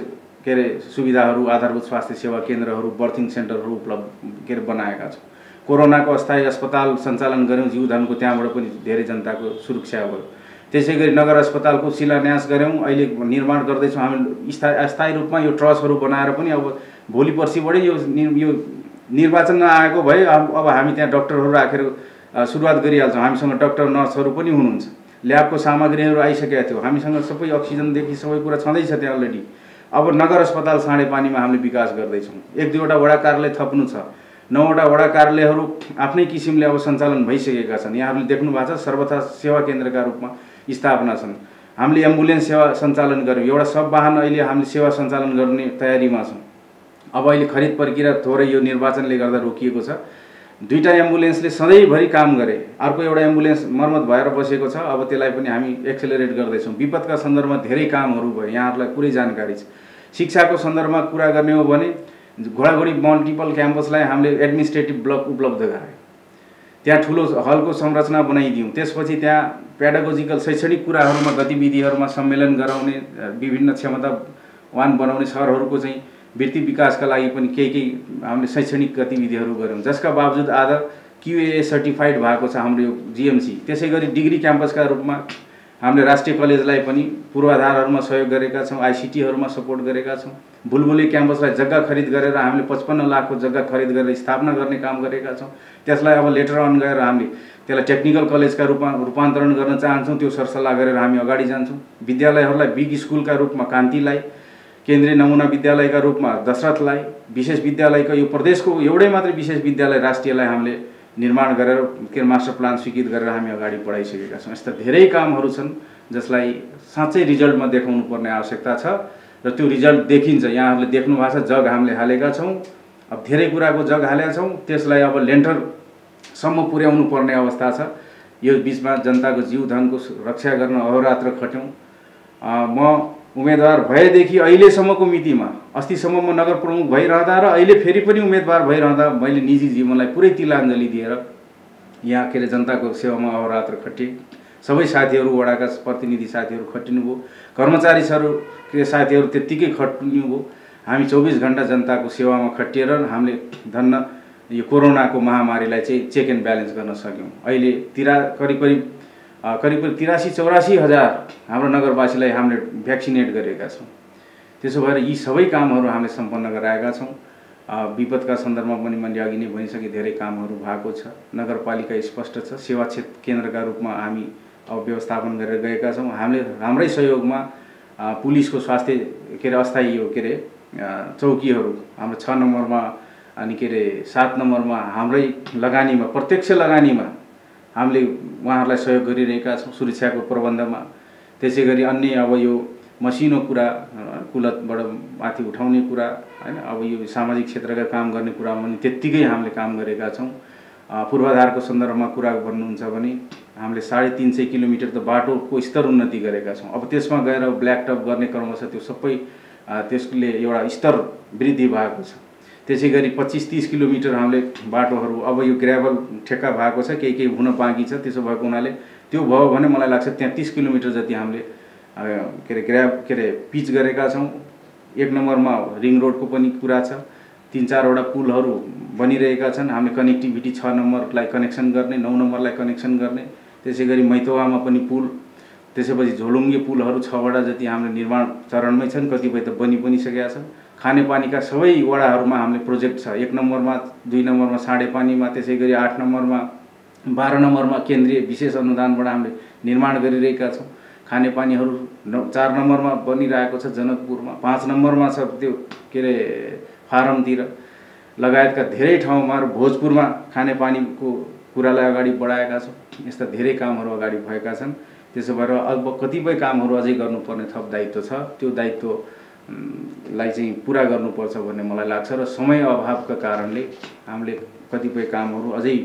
सुविधाहरू, आधारभूत स्वास्थ्य सेवा केन्द्रहरू, बर्थिङ सेन्टरहरू उपलब्ध बनाएका छौँ। कोरोनाको अस्थायी अस्पताल सञ्चालन गऱ्यौँ जीवधनको, त्यहाँबाट पनि धेरै जनताको सुरक्षा भयो। त्यसै गरी नगर अस्पतालको शिलान्यास गऱ्यौँ, अहिले निर्माण गर्दैछौँ। हामी अस्थायी रूपमा यो ट्रस्टहरू बनाएर पनि अब भोलि पर्सिबाटै यो निर्वाचन नआएको भए अब हामी त्यहाँ डक्टरहरू राखेर सुरुवात गरिहाल्छौँ। हामीसँग डक्टर नर्सहरू पनि हुनुहुन्छ। ल्याबको सामग्रीहरू आइसकेका थियो। हामीसँग सबै अक्सिजनदेखि सबै कुरा छँदैछ त्यहाँ अलरेडी। अब नगर अस्पताल साँडेपानीमा हामीले विकास गर्दैछौँ। 1-2वटा वडा कार्यालय थप्नु छ। 9वटा वडा कार्यालयहरू आफ्नै किसिमले अब सञ्चालन भइसकेका छन्। यहाँहरूले देख्नु भएको छ, सर्वथा सेवा केन्द्रका रूपमा स्थापना छन्। हामीले एम्बुलेन्स सेवा सञ्चालन गऱ्यौँ। एउटा सब वाहन अहिले हामीले सेवा सञ्चालन गर्ने तयारीमा छौँ। अब अहिले खरिद प्रक्रिया थोरै यो निर्वाचनले गर्दा रोकिएको छ। 2टा एम्बुलेन्सले सधैँभरि काम गरे। अर्को एउटा एम्बुलेन्स मर्मत भएर बसेको छ। अब त्यसलाई पनि हामी एक्सेलरेट गर्दैछौँ। विपदका सन्दर्भमा धेरै कामहरू भयो, यहाँहरूलाई पुरै जानकारी छ। शिक्षाको सन्दर्भमा कुरा गर्ने हो भने घोडाघोडी मल्टिपल क्याम्पसलाई हामीले एडमिनिस्ट्रेटिभ ब्लक उपलब्ध गरायौँ। त्यहाँ ठुलो हलको संरचना बनाइदियौँ। त्यसपछि त्यहाँ पेडागोजिकल शैक्षणिक कुराहरूमा गतिविधिहरूमा सम्मेलन गराउने, विभिन्न क्षमतावान बनाउने सहरहरूको चाहिँ वृत्ति विकासका लागि पनि केही हामीले शैक्षणिक गतिविधिहरू गऱ्यौँ, जसका बावजुद आज QAA सर्टिफाइड भएको छ हाम्रो यो GMC। त्यसै गरी डिग्री क्याम्पसका रूपमा हामीले राष्ट्रिय कलेजलाई पनि पूर्वाधारहरूमा सहयोग गरेका छौँ, ICTहरूमा सपोर्ट गरेका छौँ। बुलबुले क्याम्पसलाई जग्गा खरिद गरेर हामीले 55 लाखको जग्गा खरिद गरेर स्थापना गर्ने काम गरेका छौँ। त्यसलाई अब लेटर अन गरेर हामीले त्यसलाई टेक्निकल कलेजका रूपमा रूपान्तरण गर्न चाहन्छौँ। त्यो सरसल्लाह गरेर हामी अगाडि जान्छौँ। विद्यालयहरूलाई बिग स्कुलका रूपमा कान्तिलाई, केन्द्रीय नमुना विद्यालयका रूपमा दशरथलाई, विशेष विद्यालयको यो प्रदेशको एउटै मात्रै विशेष विद्यालय राष्ट्रियलाई हामीले निर्माण गरेर मास्टर प्लान स्वीकृत गरेर हामी अगाडि बढाइसकेका छौँ। यस्ता धेरै कामहरू छन् जसलाई साँच्चै रिजल्टमा देखाउनु पर्ने आवश्यकता छ र त्यो रिजल्ट देखिन्छ। यहाँहरूले देख्नु भएको छ, जग हामीले हालेका छौँ। अब धेरै कुराको जग हालेका छौँ, त्यसलाई अब लेन्टरसम्म पुर्याउनु पर्ने अवस्था छ। यो बिचमा जनताको जीव धनको रक्षा गर्न अहोरात्र खट्यौँ। म उम्मेदवार भएदेखि अहिलेसम्मको मितिमा, अस्तिसम्म म नगर प्रमुख भइरहँदा र अहिले फेरि पनि उम्मेदवार भइरहँदा मैले निजी जीवनलाई पुरै तिलाञ्जली दिएर यहाँ के अरे जनताको सेवामा अहोरात्र खटिएँ। सबै साथीहरू, वडाका प्रतिनिधि साथीहरू खटिनुभयो, कर्मचारीहरू के साथीहरू त्यत्तिकै खट्नुभयो। हामी 24 घण्टा जनताको सेवामा खटिएर हामीले धन्न यो कोरोनाको महामारीलाई चाहिँ चेक एन्ड ब्यालेन्स गर्न सक्यौँ। अहिले करिब 83-84 हजार हाम्रो नगरवासीलाई हामीले भ्याक्सिनेट गरेका छौँ। त्यसो भएर यी सबै कामहरू हामीले सम्पन्न गराएका छौँ। विपदका सन्दर्भमा पनि मैले अघि नै भनिसकेँ, धेरै कामहरू भएको छ। नगरपालिका स्पष्ट छ, सेवा क्षेत्र केन्द्रका रूपमा हामी अब व्यवस्थापन गरेर गएका छौँ। हामीले हाम्रै सहयोगमा पुलिसको स्वास्थ्य के अरे अस्थायी यो के अरे चौकीहरू हाम्रो 6 नम्बरमा अनि के अरे 7 नम्बरमा हाम्रै लगानीमा, प्रत्यक्ष लगानीमा हामीले उहाँहरूलाई सहयोग गरिरहेका छौँ सुरक्षाको प्रबन्धमा। त्यसै गरी अन्य अब यो मसिनो कुरा, कुलतबाट माथि उठाउने कुरा हैन, अब यो सामाजिक क्षेत्रका काम गर्ने कुरामा पनि त्यत्तिकै हामीले काम गरेका छौँ। पूर्वाधारको सन्दर्भमा कुरा गर्नुहुन्छ भने हामीले 350 किलोमिटर त बाटोको स्तर उन्नति गरेका छौँ। अब त्यसमा गएर ब्ल्याक टप गर्ने क्रम छ, त्यो सबै त्यसले एउटा स्तर वृद्धि भएको छ। त्यसै गरी 25-30 किलोमिटर हामीले बाटोहरू अब यो ग्रेभल ठेक्का भएको छ, केही हुन बाँकी छ। त्यसो भएको हुनाले त्यो भयो भने मलाई लाग्छ त्यहाँ 30 किलोमिटर जति हामीले के अरे पिच गरेका छौँ। 1 नम्बरमा रिङ रोडको पनि कुरा छ, 3-4वटा पुलहरू बनिरहेका छन्। हामीले कनेक्टिभिटी 6 नम्बरलाई कनेक्सन गर्ने, 9 नम्बरलाई कनेक्सन गर्ने। त्यसै गरी मैतोवामा पनि पुल, त्यसैपछि झोलुङ्गे पुलहरू 6वटा जति हाम्रो निर्माण चरणमै छन्, कतिपय त बनि पनि सकेका छन्। खानेपानीका सबै वडाहरूमा हामीले प्रोजेक्ट छ। 1 नम्बरमा, 2 नम्बरमा साँडेपानीमा, त्यसै गरी 8 नम्बरमा, 12 नम्बरमा केन्द्रीय विशेष अनुदानबाट हामीले निर्माण गरिरहेका छौँ। खानेपानीहरू 4 नम्बरमा बनिरहेको छ जनकपुरमा, 5 नम्बरमा छ त्यो के अरे फारमतिर लगायतका धेरै ठाउँमा, र भोजपुरमा खानेपानीको कुरालाई अगाडि बढाएका छौँ। यस्ता धेरै कामहरू अगाडि भएका छन्। त्यसो भएर अब कतिपय कामहरू अझै गर्नुपर्ने थप दायित्व छ। त्यो दायित्वलाई चाहिँ पुरा गर्नुपर्छ भन्ने मलाई लाग्छ, र समय अभावका कारणले हामीले कतिपय कामहरू अझै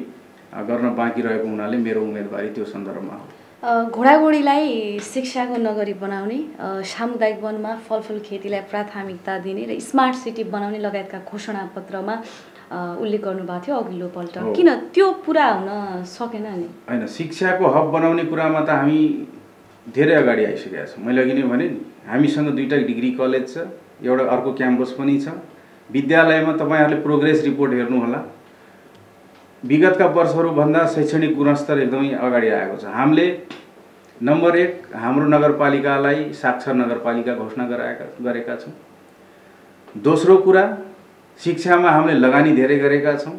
गर्न बाँकी रहेको हुनाले मेरो उम्मेदवारी त्यो सन्दर्भमा हो। घोडाघोडीलाई शिक्षाको नगरी बनाउने, सामुदायिक वनमा फलफुल खेतीलाई प्राथमिकता दिने र स्मार्ट सिटी बनाउने लगायतका घोषणापत्रमा उल्लेख गर्नुभएको थियो अघिल्लो पल्ट। किन त्यो पुरा हुन सकेन नि? होइन, शिक्षाको हब बनाउने कुरामा त हामी धेरै अगाडि आइसकेका छौँ। मैले अघि नै भने नि, हामीसँग 2टा डिग्री कलेज छ, एउटा अर्को क्याम्पस पनि छ। विद्यालयमा तपाईँहरूले प्रोग्रेस रिपोर्ट हेर्नुहोला, विगतका वर्षहरूभन्दा शैक्षणिक गुणस्तर एकदमै अगाडि आएको छ। हामीले नम्बर 1 हाम्रो नगरपालिकालाई साक्षर नगरपालिका घोषणा गरेका छौँ। दोस्रो कुरा, शिक्षामा हामीले लगानी धेरै गरेका छौँ।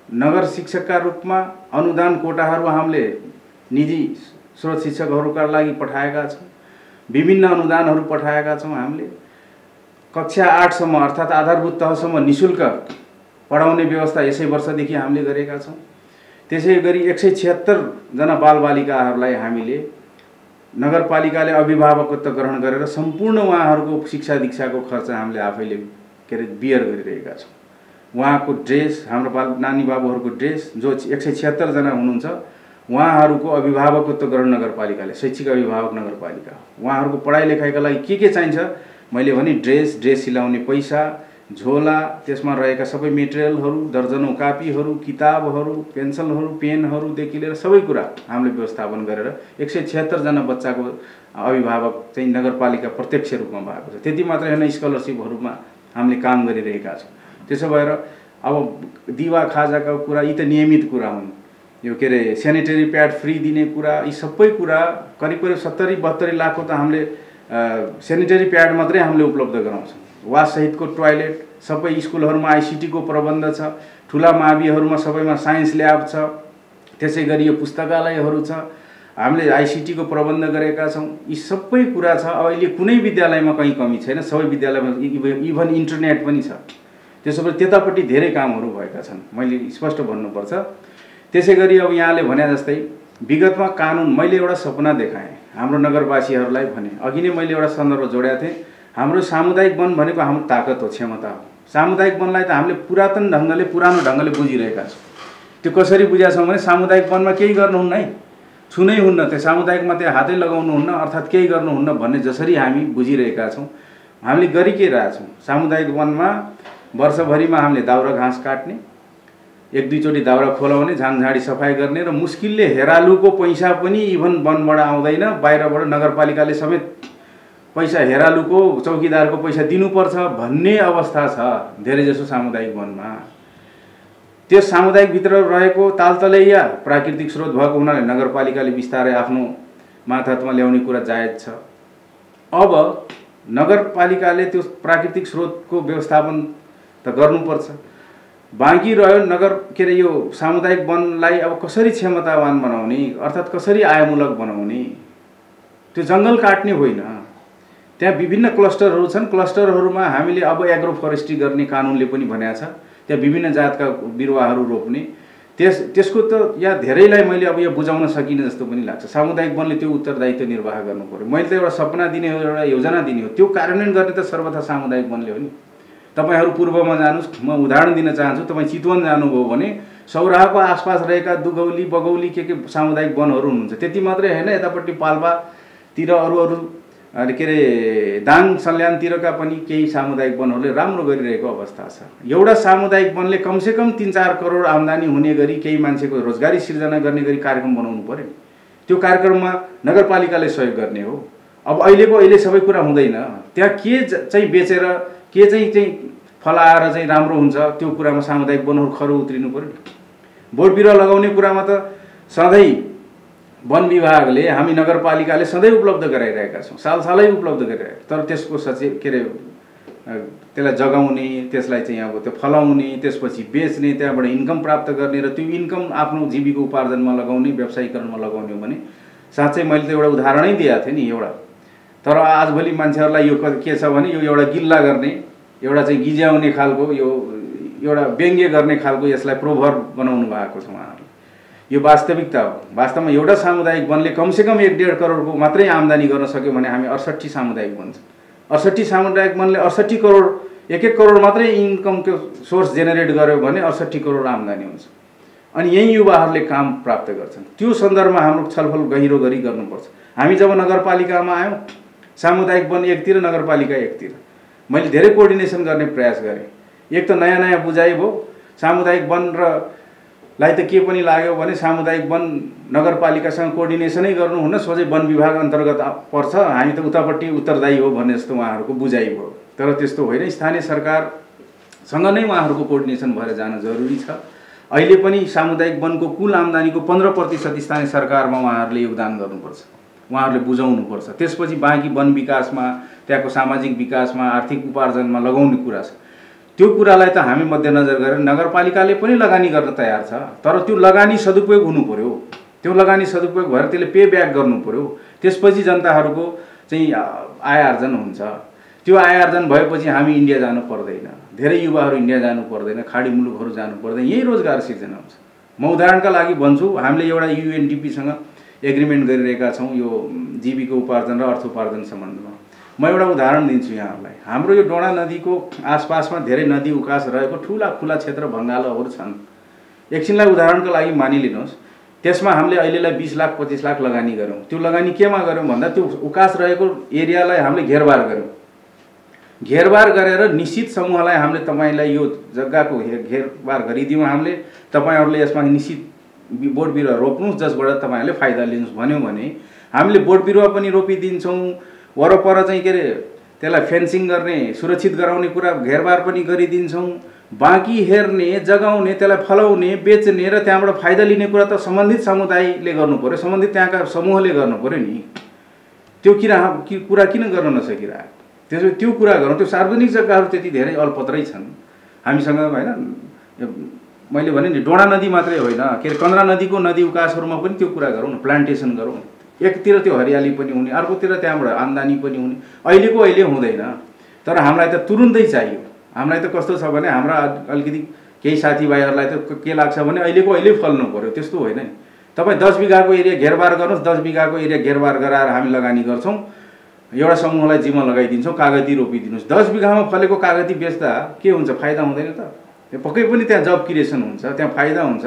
नगर शिक्षकका रूपमा अनुदान कोटाहरू हामीले निजी स्रोत शिक्षकहरूका लागि पठाएका छौँ। विभिन्न अनुदानहरू पठाएका छौँ। हामीले कक्षा 8सम्म अर्थात् आधारभूत तहसम्म निःशुल्क पढाउने व्यवस्था यसै वर्षदेखि हामीले गरेका छौँ। त्यसै गरी 176 जना बालबालिकाहरूलाई हामीले नगरपालिकाले अभिभावकत्व ग्रहण गरेर सम्पूर्ण उहाँहरूको शिक्षा दीक्षाको खर्च हामीले आफैले के अरे बियर गरिरहेका छौँ। उहाँको ड्रेस, हाम्रो नानी बाबुहरूको ड्रेस, जो 176 जना हुनुहुन्छ, उहाँहरूको अभिभावकत्व ग्रहण नगरपालिकाले, शैक्षिक अभिभावक नगरपालिका, उहाँहरूको पढाइ लेखाइका लागि के चाहिन्छ मैले भने ड्रेस सिलाउने पैसा, झोला, त्यसमा रहेका सबै मेटेरियलहरू, दर्जनौं कापीहरू, किताबहरू, पेन्सिलहरू, पेनहरूदेखि लिएर सबै कुरा हामीले व्यवस्थापन गरेर 176 जना बच्चाको अभिभावक चाहिँ नगरपालिका प्रत्यक्ष रूपमा भएको छ। त्यति मात्रै होइन, स्कलरसिपहरूमा हामीले काम गरिरहेका छौँ। त्यसो भएर अब दिवा खाजाका कुरा यी त नियमित कुरा हुन्। यो के अरे सेनिटरी प्याड फ्री दिने कुरा, यी सबै कुरा करिब 70-72 लाखको त हामीले सेनिटरी प्याड मात्रै हामीले उपलब्ध गराउँछौँ। वाससहितको टोयलेट, सबै स्कुलहरूमा आइसिटीको प्रबन्ध छ, ठुला माविहरूमा सबैमा साइन्स ल्याब छ, त्यसै गरी यो पुस्तकालयहरू छ, हामीले आइसिटीको प्रबन्ध गरेका छौँ। यी सबै कुरा छ। अहिले कुनै विद्यालयमा कहीँ कमी छैन, सबै विद्यालयमा इभन इन्टरनेट पनि छ। त्यसो भए त्यतापट्टि धेरै कामहरू भएका छन्, मैले स्पष्ट भन्नुपर्छ। त्यसै गरी अब यहाँले भने जस्तै विगतमा कानुन, मैले एउटा सपना देखाएँ हाम्रो नगरवासीहरूलाई भने, अघि नै मैले एउटा सन्दर्भ जोडेको थिएँ। हाम्रो सामुदायिक वन भनेको हाम्रो ताकत हो, क्षमता हो। सामुदायिक वनलाई त हामीले पुरातन ढङ्गले पुरानो ढङ्गले बुझिरहेका छौँ। त्यो कसरी बुझेका छौँ भने सामुदायिक वनमा केही गर्नुहुन्न है, छुनै हुन्न, त्यो सामुदायिकमा त्यहाँ हातै लगाउनुहुन्न, अर्थात् केही गर्नुहुन्न भन्ने जसरी हामी बुझिरहेका छौँ। हामीले गरि के रहेछौँ, सामुदायिक वनमा वर्षभरिमा हामीले दाउरा घाँस काट्ने, एक दुईचोटि दाउरा खोलाउने, झाङझाडी सफाई गर्ने र मुस्किलले हेरालुको पैसा पनि इभन वनबाट आउँदैन, बाहिरबाट नगरपालिकाले समेत पैसा हेरालुको चौकीदारको पैसा दिनुपर्छ भन्ने अवस्था छ धेरैजसो सामुदायिक वनमा। त्यस सामुदायिकभित्र रहेको तालतलैया प्राकृतिक स्रोत भएको हुनाले नगरपालिकाले बिस्तारै आफ्नो मातहतमा ल्याउने कुरा जायज छ। अब नगरपालिकाले त्यो प्राकृतिक स्रोतको व्यवस्थापन त गर्नुपर्छ। बाँकी रह्यो नगर के अरे यो सामुदायिक वनलाई अब कसरी क्षमतावान बनाउने, अर्थात् कसरी आयमूलक बनाउने। त्यो जङ्गल काट्ने होइन, त्यहाँ विभिन्न क्लस्टरहरू छन्। क्लस्टरहरूमा हामीले अब एग्रो फरेस्ट्री गर्ने कानुनले पनि भनेको छ, त्यहाँ विभिन्न जातका बिरुवाहरू रोप्ने। त्यसको त यहाँ धेरैलाई मैले अब यो बुझाउन सकिने जस्तो पनि लाग्छ। सामुदायिक वनले त्यो उत्तरदायित्व निर्वाह गर्नु पर्यो। मैले त एउटा सपना दिने हो, एउटा योजना दिने हो, त्यो कार्यान्वयन गर्ने त सर्वथा सामुदायिक वनले हो नि। तपाईहरू पूर्वमा जानुहोस्, म उदाहरण दिन चाहन्छु। तपाईँ चितवन जानुभयो भने सौराहाको आसपास रहेका दुगौली बगौली के सामुदायिक वनहरू हुनुहुन्छ। त्यति मात्रै होइन, यतापट्टि पाल्पातिर अरू के अरे दाङ सल्यानतिरका पनि केही सामुदायिक वनहरूले राम्रो गरिरहेको अवस्था छ। एउटा सामुदायिक वनले कमसेकम 3-4 करोड आम्दानी हुने गरी केही मान्छेको रोजगारी सिर्जना गर्ने गरी कार्यक्रम बनाउनु पर्यो। त्यो कार्यक्रममा नगरपालिकाले सहयोग गर्ने हो। अब अहिले सबै कुरा हुँदैन। त्यहाँ के चाहिँ बेचेर के चाहिँ फलाएर चाहिँ राम्रो हुन्छ त्यो कुरामा सामुदायिक वनहरू खरो उत्रिनु पर्यो। बोट बिरुवा लगाउने कुरामा त सधैँ वन विभागले हामी नगरपालिकाले सधैँ उपलब्ध गराइरहेका छौँ, सालसालै उपलब्ध गरिरहेका। तर त्यसको के अरे त्यसलाई जगाउने, त्यसलाई चाहिँ अब त्यो फलाउने, त्यसपछि बेच्ने, त्यहाँबाट इन्कम प्राप्त गर्ने र त्यो इन्कम आफ्नो जीविका उपार्जनमा लगाउने, व्यवसायीकरणमा लगाउने हो भने साँच्चै मैले त एउटा उदाहरणै दिएको थिएँ नि एउटा। तर आजभोलि मान्छेहरूलाई यो के छ भने यो एउटा गिल्ला गर्ने, एउटा चाहिँ गिज्याउने खालको, यो एउटा व्यङ्ग्य गर्ने खालको यसलाई प्रोभर बनाउनु भएको छ उहाँहरूले। यो वास्तविकता हो। वास्तवमा एउटा सामुदायिक वनले कमसेकम 1.5 करोडको मात्रै आम्दानी गर्न सक्यो भने हामी 68 सामुदायिक वन छ। 68 सामुदायिक वनले 68 करोड 1-1 करोड मात्रै इन्कमको सोर्स जेनेरेट गर्यो भने 68 करोड आम्दानी हुन्छ। अनि यही युवाहरूले काम प्राप्त गर्छन्। त्यो सन्दर्भमा हाम्रो छलफल गहिरो गरी गर्नुपर्छ। हामी जब नगरपालिकामा आयौँ, सामुदायिक वन एकतिर, नगरपालिका एकतिर, मैले धेरै कोअर्डिनेसन गर्ने प्रयास गरेँ। एक त नयाँ बुझाइ भयो। सामुदायिक वन र लाई त के पनि लाग्यो भने सामुदायिक वन नगरपालिकासँग कोअर्डिनेसनै गर्नुहुन्न, सोझै वन विभाग अन्तर्गत पर्छ, हामी त उतापट्टि उत्तरदायी हो भन्ने जस्तो उहाँहरूको बुझाइ भयो। तर त्यस्तो होइन। स्थानीय सरकारसँग नै उहाँहरूको कोअर्डिनेसन भएर जान जरुरी छ। अहिले पनि सामुदायिक वनको कुल आम्दानीको 15% स्थानीय सरकारमा उहाँहरूले योगदान गर्नुपर्छ, उहाँहरूले बुझाउनुपर्छ। त्यसपछि बाँकी वन विकासमा, त्यहाँको सामाजिक विकासमा, आर्थिक उपार्जनमा लगाउने कुरा छ। त्यो कुरालाई त हामी मध्यनजर गरेर नगरपालिकाले पनि लगानी गर्न तयार छ। तर त्यो लगानी सदुपयोग हुनु पर्यो। त्यो लगानी सदुपयोग भएर त्यसले पे ब्याक गर्नु पर्यो। त्यसपछि जनताहरूको चाहिँ आय आर्जन हुन्छ। त्यो आय आर्जन भएपछि हामी इन्डिया जानु पर्दैन, धेरै युवाहरू इन्डिया जानु पर्दैन, खाडी मुलुकहरू जानु पर्दैन, यही रोजगार सिर्जना हुन्छ। म उदाहरणका लागि भन्छु, हामीले एउटा UNDPसँग एग्रिमेन्ट गरिरहेका छौँ यो जीविका उपार्जन र अर्थोपार्जन सम्बन्धमा। म एउटा उदाहरण दिन्छु यहाँहरूलाई। हाम्रो यो डोडा नदीको आसपासमा धेरै नदी उकास रहेको ठुला खुला क्षेत्र भङ्गालोहरू छन्। एकछिनलाई उदाहरणको लागि मानिलिनुहोस्, त्यसमा हामीले अहिलेलाई 20 लाख 25 लाख लगानी गऱ्यौँ। त्यो लगानी केमा गऱ्यौँ भन्दा त्यो उकास रहेको एरियालाई हामीले घेरबार गऱ्यौँ। घेरबार गरेर निश्चित समूहलाई हामीले तपाईँलाई यो जग्गाको घेरबार गरिदियौँ। हामीले तपाईँहरूले यसमा निश्चित बोट बिरुवा रोप्नुहोस् जसबाट तपाईँहरूले फाइदा लिनुहोस् भन्यौँ भने हामीले बोट बिरुवा पनि रोपिदिन्छौँ, वरपर चाहिँ के अरे त्यसलाई फेन्सिङ गर्ने, सुरक्षित गराउने कुरा घेरबार पनि गरिदिन्छौँ। बाँकी हेर्ने, जगाउने, त्यसलाई फलाउने, बेच्ने र त्यहाँबाट फाइदा लिने कुरा त सम्बन्धित समुदायले गर्नु पर्यो, सम्बन्धित त्यहाँका समूहले गर्नु पर्यो नि। त्यो कुरा किन गर्न नसकिरहेको? त्यसो त्यो कुरा गरौँ। त्यो सार्वजनिक जग्गाहरू त्यति धेरै अल्पत्रै छन् हामीसँग होइन। मैले भने नि डोडा नदी मात्रै होइन, के अरे कन्द्रा नदीको नदी उकासहरूमा पनि त्यो कुरा गरौँ न, प्लान्टेसन गरौँ। एकतिर त्यो हरियाली पनि हुने, अर्कोतिर त्यहाँबाट आम्दानी पनि हुने। अहिले हुँदैन, तर हामीलाई त तुरुन्तै चाहियो। हामीलाई त कस्तो छ भने हाम्रा अलिकति केही साथीभाइहरूलाई त के लाग्छ भने अहिले फल्नु पर्यो, त्यस्तो होइन नि। तपाईँ 10 बिघाको एरिया घेरबार गर्नुहोस्, 10 बिघाको एरिया घेरबार गराएर हामी लगानी गर्छौँ। एउटा समूहलाई जिम्मा लगाइदिन्छौँ, कागती रोपिदिनुहोस्। 10 बिघामा फलेको कागती बेच्दा के हुन्छ, फाइदा हुँदैन त? पक्कै पनि त्यहाँ जब क्रिएसन हुन्छ, त्यहाँ फाइदा हुन्छ,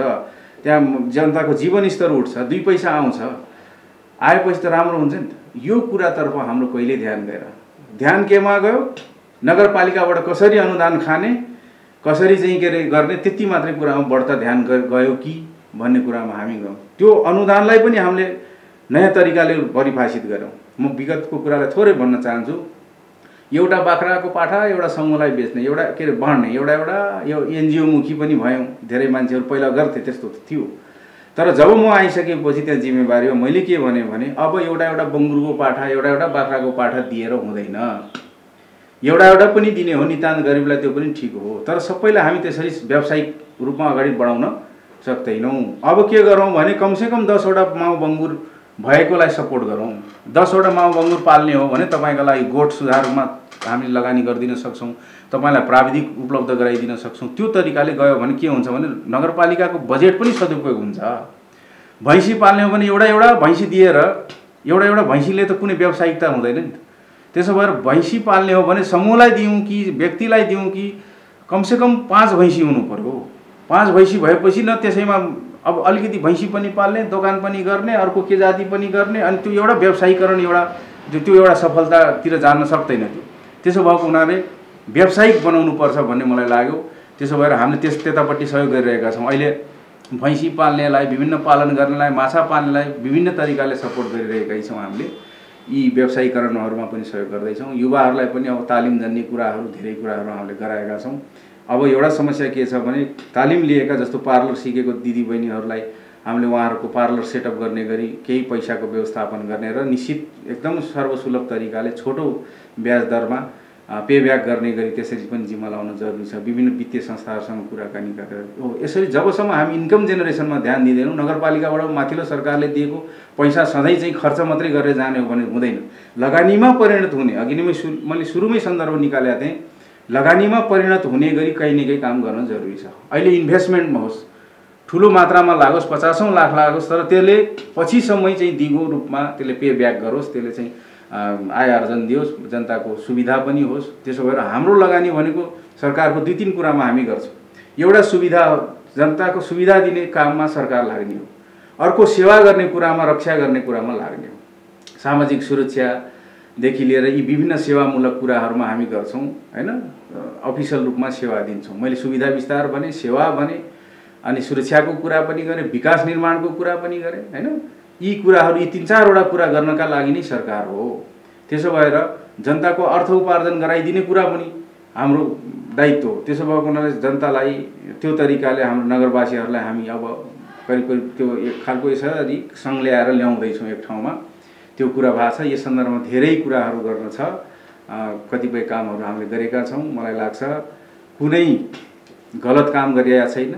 त्यहाँ जनताको जीवनस्तर उठ्छ, 2 पैसा आउँछ, आएपछि त राम्रो हुन्छ नि त। यो कुरातर्फ हाम्रो कहिले ध्यान गएर, ध्यान केमा गयो, नगरपालिकाबाट कसरी अनुदान खाने, कसरी चाहिँ के अरे गर्ने, त्यति मात्रै कुरामा बढ्ता ध्यान गयो कि भन्ने कुरामा हामी गयौँ। त्यो अनुदानलाई पनि हामीले नयाँ तरिकाले परिभाषित गऱ्यौँ। म विगतको कुरालाई थोरै भन्न चाहन्छु। एउटा बाख्राको पाठा एउटा समूहलाई बेच्ने, एउटा के अरे बाँड्ने, एउटा यो एनजिओ मुखी पनि भयौँ। धेरै मान्छेहरू पहिला गर्थे, त्यस्तो थियो। तर जब म आइसकेपछि त्यहाँ जिम्मेवारीमा मैले के भने अब एउटा बङ्गुरको पाठा, एउटा बाख्राको पाठा दिएर हुँदैन। एउटा पनि दिने हो, नितान्त गरिबलाई त्यो पनि ठिक हो। तर सबैलाई हामी त्यसरी व्यावसायिक रूपमा अगाडि बढाउन सक्दैनौँ। अब के गरौँ भने कमसेकम 10 वटा माउ बङ्गुर भएकोलाई सपोर्ट गरौँ। 10 वटा माउ बङ्गुर पाल्ने हो भने तपाईँको लागि गोठ सुधारमा हामीले लगानी गरिदिन सक्छौँ, तपाईँलाई प्राविधिक उपलब्ध गराइदिन सक्छौँ। त्यो तरिकाले गयो भने के हुन्छ भने नगरपालिकाको बजेट पनि सदुपयोग हुन्छ। भैँसी पाल्ने हो भने एउटा भैँसी दिएर एउटा भैँसीले त कुनै व्यावसायिकता हुँदैन नि त। त्यसो भएर भैँसी पाल्ने हो भने समूहलाई दिउँ कि व्यक्तिलाई दिउँ कि कमसेकम 5 भैँसी हुनु पर्यो। 5 भैँसी भएपछि न त्यसैमा अब अलिकति भैँसी पनि पाल्ने, दोकान पनि गर्ने, अर्को के जाति पनि गर्ने, अनि त्यो एउटा व्यवसायीकरण त्यो एउटा सफलतातिर जान सक्दैन। त्यसो भएको हुनाले व्यावसायिक बनाउनु पर्छ भन्ने मलाई लाग्यो। त्यसो भएर हामीले त्यतापट्टि सहयोग गरिरहेका छौँ। अहिले भैँसी पाल्नेलाई, विभिन्न पालन गर्नेलाई, माछा पाल्नेलाई विभिन्न तरिकाले सपोर्ट गरिरहेका छौँ। हामीले यी व्यवसायीकरणहरूमा पनि सहयोग गर्दैछौँ। युवाहरूलाई पनि अब तालिम जन्ने कुराहरू, धेरै कुराहरू हामीले गराएका छौँ। अब एउटा समस्या के छ भने तालिम लिएका जस्तो पार्लर सिकेको दिदीबहिनीहरूलाई हामीले उहाँहरूको पार्लर सेटअप गर्ने गरी केही पैसाको व्यवस्थापन गर्ने र निश्चित एकदम सर्वसुलभ तरिकाले छोटो ब्याज दरमा पे ब्याक गर्ने गरी त्यसरी पनि जिम्मा लाउन जरुरी छ। विभिन्न वित्तीय संस्थाहरूसँग कुराकानी गरेर यसरी जबसम्म हामी इन्कम जेनेरेसनमा ध्यान दिँदैनौँ, नगरपालिकाबाट माथिल्लो सरकारले दिएको पैसा सधैँ चाहिँ खर्च मात्रै गरेर जाने हो भने हुँदैन। लगानीमा परिणत हुने, अघि नै मैले सुरुमै सन्दर्भ निकालेका थिएँ, लगानीमा परिणत हुने गरी कहीँ न कहीँ काम गर्न जरुरी छ। अहिले इन्भेस्टमेन्टमा होस्, ठुलो मात्रामा लागोस्, 50औं लाख लागोस्, तर त्यसले पछिसम्मै चाहिँ दिगो रूपमा त्यसले पे ब्याक गरोस्, त्यसले चाहिँ आय आर्जन दियोस्, जनताको सुविधा पनि होस्। त्यसो भएर हाम्रो लगानी भनेको सरकारको 2-3 कुरामा हामी गर्छौँ। एउटा सुविधा, जनताको सुविधा दिने काममा सरकार लाग्ने हो। अर्को सेवा गर्ने कुरामा, रक्षा गर्ने कुरामा लाग्ने हो। सामाजिक सुरक्षादेखि लिएर यी विभिन्न सेवामूलक कुराहरूमा हामी गर्छौँ, हैन? अफिसियल रूपमा सेवा दिन्छौँ। मैले सुविधा विस्तार भने, सेवा भने, अनि सुरक्षाको कुरा पनि गरेँ, विकास निर्माणको कुरा पनि गरेँ, हैन? यी कुराहरू, यी 3-4 वटा कुरा गर्नका लागि नै सरकार हो। त्यसो भएर जनताको अर्थ उपार्जन गराइदिने कुरा पनि हाम्रो दायित्व हो। त्यसो भएको हुनाले जनतालाई त्यो तरिकाले हाम्रो नगरवासीहरूलाई हामी अब करिब त्यो एक खालको यसरी सङ्घ ल्याएर ल्याउँदैछौँ एक ठाउँमा। त्यो कुरा भएको छ। यस सन्दर्भमा धेरै कुराहरू गर्न छ। कतिपय कामहरू हामीले गरेका छौँ। मलाई लाग्छ कुनै गलत काम गरिएको छैन।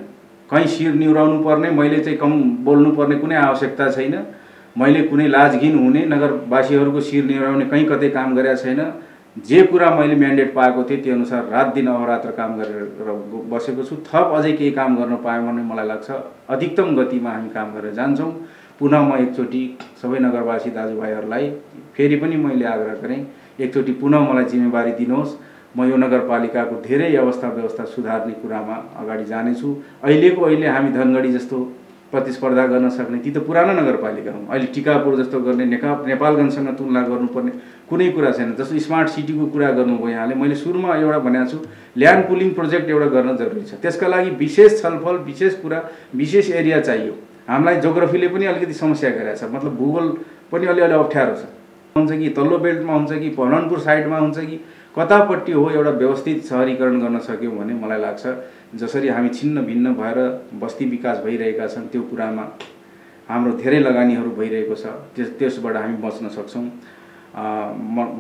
कहीँ शिर निहुराउनु पर्ने, मैले चाहिँ कम बोल्नु पर्ने कुनै आवश्यकता छैन। मैले कुनै लाजघिन हुने, नगरवासीहरूको शिर निहुराउने कहीँ कतै काम गरेका छैन। जे कुरा मैले म्यान्डेट पाएको थिएँ त्यो अनुसार रात दिन अहोरात्र काम गरेर बसेको छु। थप अझै केही काम गर्न पाएँ भने मलाई लाग्छ अधिकतम गतिमा हामी काम गरेर जान्छौँ। पुनः म एकचोटि सबै नगरवासी दाजुभाइहरूलाई फेरि पनि मैले आग्रह गरेँ, एकचोटि पुनः मलाई जिम्मेवारी दिनुहोस्। म यो नगरपालिकाको धेरै अवस्था व्यवस्था सुधार्ने कुरामा अगाडि जानेछु। अहिले हामी धनगढी जस्तो प्रतिस्पर्धा गर्न सक्ने ती त पुरानो नगरपालिका हुन्। अहिले टिकापुर जस्तो गर्ने, नेपालगञ्जसँग तुलना गर्नुपर्ने कुनै कुरा छैन। जस्तो स्मार्ट सिटीको कुरा गर्नुभयो यहाँले, मैले सुरुमा एउटा भनेको छु, ल्यान्ड पुलिङ प्रोजेक्ट एउटा गर्न जरुरी छ। त्यसका लागि विशेष छलफल, विशेष कुरा, विशेष एरिया चाहियो। हामीलाई जोग्राफीले पनि अलिकति समस्या गरेको छ, मतलब भूगोल पनि अलिअलि अप्ठ्यारो छ। हुन्छ कि तल्लो बेल्टमा हुन्छ कि पहलनपुर साइडमा हुन्छ कि कतापट्टि हो, एउटा व्यवस्थित शहरीकरण गर्न सक्यौँ भने मलाई लाग्छ जसरी हामी छिन्न भिन्न भएर बस्ती विकास भइरहेका छन् त्यो कुरामा हाम्रो धेरै लगानीहरू भइरहेको छ। त्यसबाट हामी बच्न सक्छौँ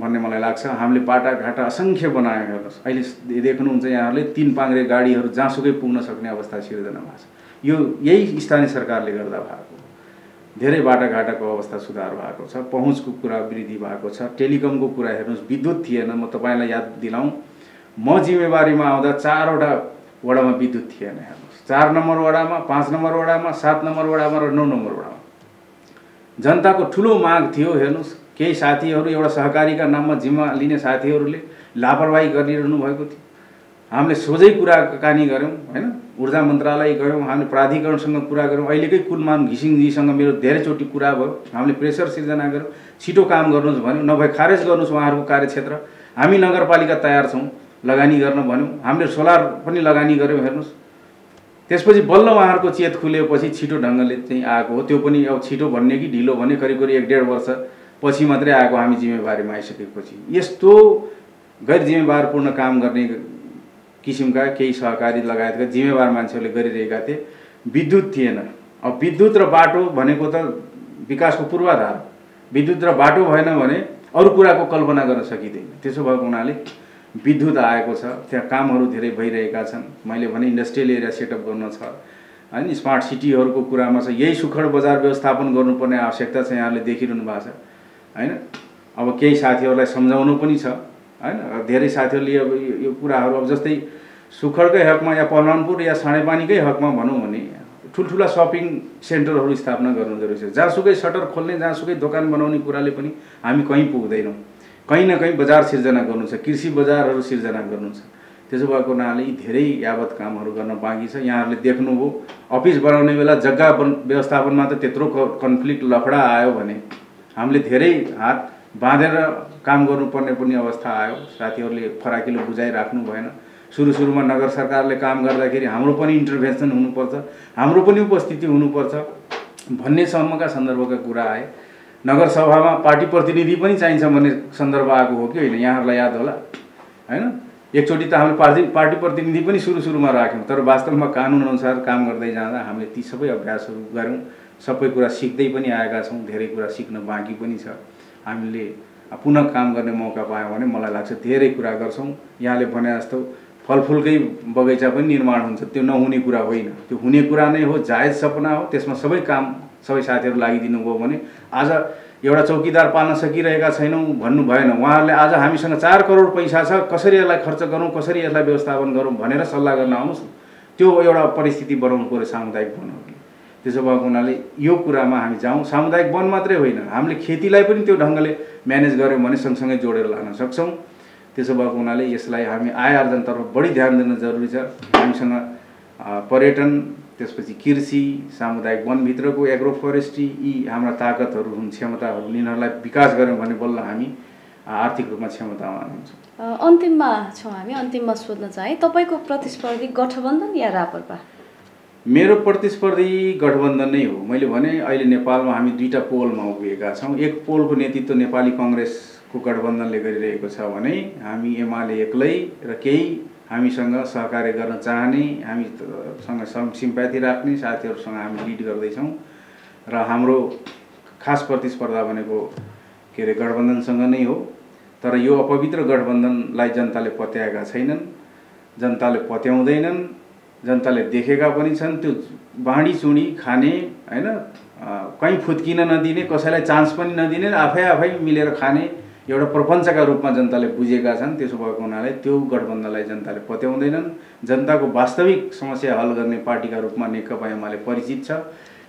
भन्ने मलाई लाग्छ। हामीले बाटाघाटा असङ्ख्य बनायौँ। हेर्नुहोस्, अहिले देख्नुहुन्छ यहाँहरूले 3 पाङ्ग्रे गाडीहरू जहाँसुकै पुग्न सक्ने अवस्था सिर्जना भएको छ। यो यही स्थानीय सरकारले गर्दा भएको। धेरै बाटाघाटाको अवस्था सुधार भएको छ, पहुँचको कुरा वृद्धि भएको छ। टेलिकमको कुरा हेर्नुहोस्, विद्युत थिएन। म तपाईँलाई याद दिलाउँ, म जिम्मेवारीमा आउँदा 4 वटा वडामा विद्युत थिएन। हेर्नुहोस्, 4 नम्बर वडामा, 5 नम्बर वडामा, 7 नम्बर वडामा र 9 नम्बर वडामा जनताको ठुलो माग थियो। हेर्नुहोस्, केही साथीहरू एउटा सहकारीका नाममा जिम्मा लिने साथीहरूले लापरवाही गरिरहनु भएको थियो। हामीले सोझै कुराकानी गऱ्यौँ हैन, ऊर्जा मन्त्रालय गयौँ, हामीले प्राधिकरणसँग कुरा गऱ्यौँ। अहिलेकै कुलमान घिसिङजीसँग मेरो धेरैचोटि कुरा भयो। हामीले प्रेसर सिर्जना गऱ्यौँ, छिटो काम गर्नुहोस् भन्यौँ, नभए खारेज गर्नुहोस् उहाँहरूको कार्यक्षेत्र। हामी नगरपालिका तयार छौँ लगानी गर्न भन्यौँ। हामीले सोलर पनि लगानी गऱ्यौँ हेर्नुहोस्। त्यसपछि बल्ल उहाँहरूको चेत खुलेपछि छिटो ढङ्गले चाहिँ आएको हो। त्यो पनि अब छिटो भन्ने कि ढिलो भन्ने करिब 1.5 वर्ष पछि मात्रै आएको हामी जिम्मेवारीमा आइसकेपछि। यस्तो गैर जिम्मेवारपूर्ण काम गर्ने किसिमका केही सहकारी लगायतका जिम्मेवार मान्छेहरूले गरिरहेका थिए। विद्युत थिएन। अब विद्युत र बाटो भनेको त विकासको पूर्वाधार। विद्युत र बाटो भएन भने अरू कुराको कल्पना गर्न सकिँदैन। त्यसो भएको हुनाले विद्युत आएको छ, त्यहाँ कामहरू धेरै भइरहेका छन्। मैले भने इन्डस्ट्रियल एरिया सेटअप गर्न छ हैन, स्मार्ट सिटीहरूको कुरामा छ। यही सुखड बजार व्यवस्थापन गर्नुपर्ने आवश्यकता छ, यहाँले देखिरहनु भएको छ हैन। अब केही साथीहरूलाई सम्झाउनु पनि छ हैन। धेरै साथीहरूले अब यो कुराहरू अब जस्तै सुखडकै हकमा या पहलवानपुर या साँडेपानीकै हकमा भनौँ भने ठुल्ठुला सपिङ सेन्टरहरू स्थापना गर्नु जरुरी छ। जहाँसुकै सटर खोल्ने, जहाँसुकै दोकान बनाउने कुराले पनि हामी कहीँ पुग्दैनौँ। कहीँ न कहीँ बजार सिर्जना गर्नु छ, कृषि बजारहरू सिर्जना गर्नु छ। त्यसो भएको हुनाले धेरै यावत कामहरू गर्न बाँकी छ। यहाँहरूले देख्नुभयो अफिस बनाउने बेला जग्गा व्यवस्थापनमा त त्यत्रो कन्फ्लिक्ट लफडा आयो भने हामीले धेरै हात बाँधेर काम गर्नुपर्ने पनि अवस्था आयो। साथीहरूले फराकिलो बुझाइ राख्नु भएन। सुरुमा नगर सरकारले काम गर्दाखेरि हाम्रो पनि इन्टरभेन्सन हुनुपर्छ, हाम्रो पनि उपस्थिति हुनुपर्छ भन्ने सम्मका सन्दर्भका कुरा आए। नगर सभामा पार्टी प्रतिनिधि पनि चाहिन्छ भन्ने सन्दर्भ आएको हो कि होइन, यहाँहरूलाई याद होला हैन। एकचोटि त हामीले पार्टी प्रतिनिधि पनि सुरुमा राख्यौँ, तर वास्तवमा कानुन अनुसार काम गर्दै जाँदा हामीले ती सबै अभ्यासहरू गऱ्यौँ। सबै कुरा सिक्दै पनि आएका छौँ, धेरै कुरा सिक्न बाँकी पनि छ। हामीले पुनः काम गर्ने मौका पायौँ भने मलाई लाग्छ धेरै कुरा गर्छौँ। यहाँले भने जस्तो फलफुलकै बगैँचा पनि निर्माण हुन्छ, त्यो नहुने कुरा होइन, त्यो हुने कुरा नै हो, जायज सपना हो। त्यसमा सबै काम सबै साथीहरू लागिदिनु भयो भने आज एउटा चौकीदार पाल्न सकिरहेका छैनौँ भन्नु भएन। उहाँहरूले आज हामीसँग 4 करोड पैसा छ, कसरी यसलाई खर्च गरौँ, कसरी यसलाई व्यवस्थापन गरौँ भनेर सल्लाह गर्न आउनुहोस्। त्यो एउटा परिस्थिति बनाउनु पर्यो सामुदायिक वनहरूले। त्यसो भएको हुनाले यो कुरामा हामी जाउँ। सामुदायिक वन मात्रै होइन, हामीले खेतीलाई पनि त्यो ढङ्गले म्यानेज गऱ्यौँ भने सँगसँगै जोडेर लान सक्छौँ। त्यसो भएको हुनाले यसलाई हामी आय आर्जनतर्फ बढी ध्यान दिन जरुरी छ। हामीसँग पर्यटन, त्यसपछि कृषि, सामुदायिक वनभित्रको एग्रो फरेस्ट्री, यी हाम्रा ताकतहरू हुन्, क्षमताहरू। यिनीहरूलाई विकास गऱ्यौँ भने बल्ल हामी आर्थिक रूपमा क्षमतावान हुन्छौँ। अन्तिममा छौँ हामी। अन्तिममा सोध्न चाहे तपाईँको प्रतिस्पर्धी गठबन्धन या राप्रपा? मेरो प्रतिस्पर्धी गठबन्धन नै हो। मैले भने अहिले नेपालमा हामी 2टा पोलमा उभिएका छौँ। एक पोलको नेतृत्व नेपाली कांग्रेसको गठबन्धनले गरिरहेको छ भने हामी एमाले एक्लै र केही हामीसँग सहकार्य गर्न चाहने, हामीसँग सिम्प्याथी राख्ने साथीहरूसँग हामी लिड गर्दैछौँ। र हाम्रो खास प्रतिस्पर्धा भनेको के अरे गठबन्धनसँग नै हो। तर यो अपवित्र गठबन्धनलाई जनताले पत्याएका छैनन्, जनताले पत्याउँदैनन्, जनताले देखेका पनि छन्। त्यो बाँडी चुडी खाने हैन, कहीँ फुत्किन नदिने, कसैलाई चान्स पनि नदिने, आफै मिलेर खाने एउटा प्रपञ्चका रूपमा जनताले बुझेका छन्। त्यसो भएको हुनाले त्यो गठबन्धनलाई जनताले पत्याउँदैनन्। जनताको वास्तविक समस्या हल गर्ने पार्टीका रूपमा नेकपा एमाले परिचित छ।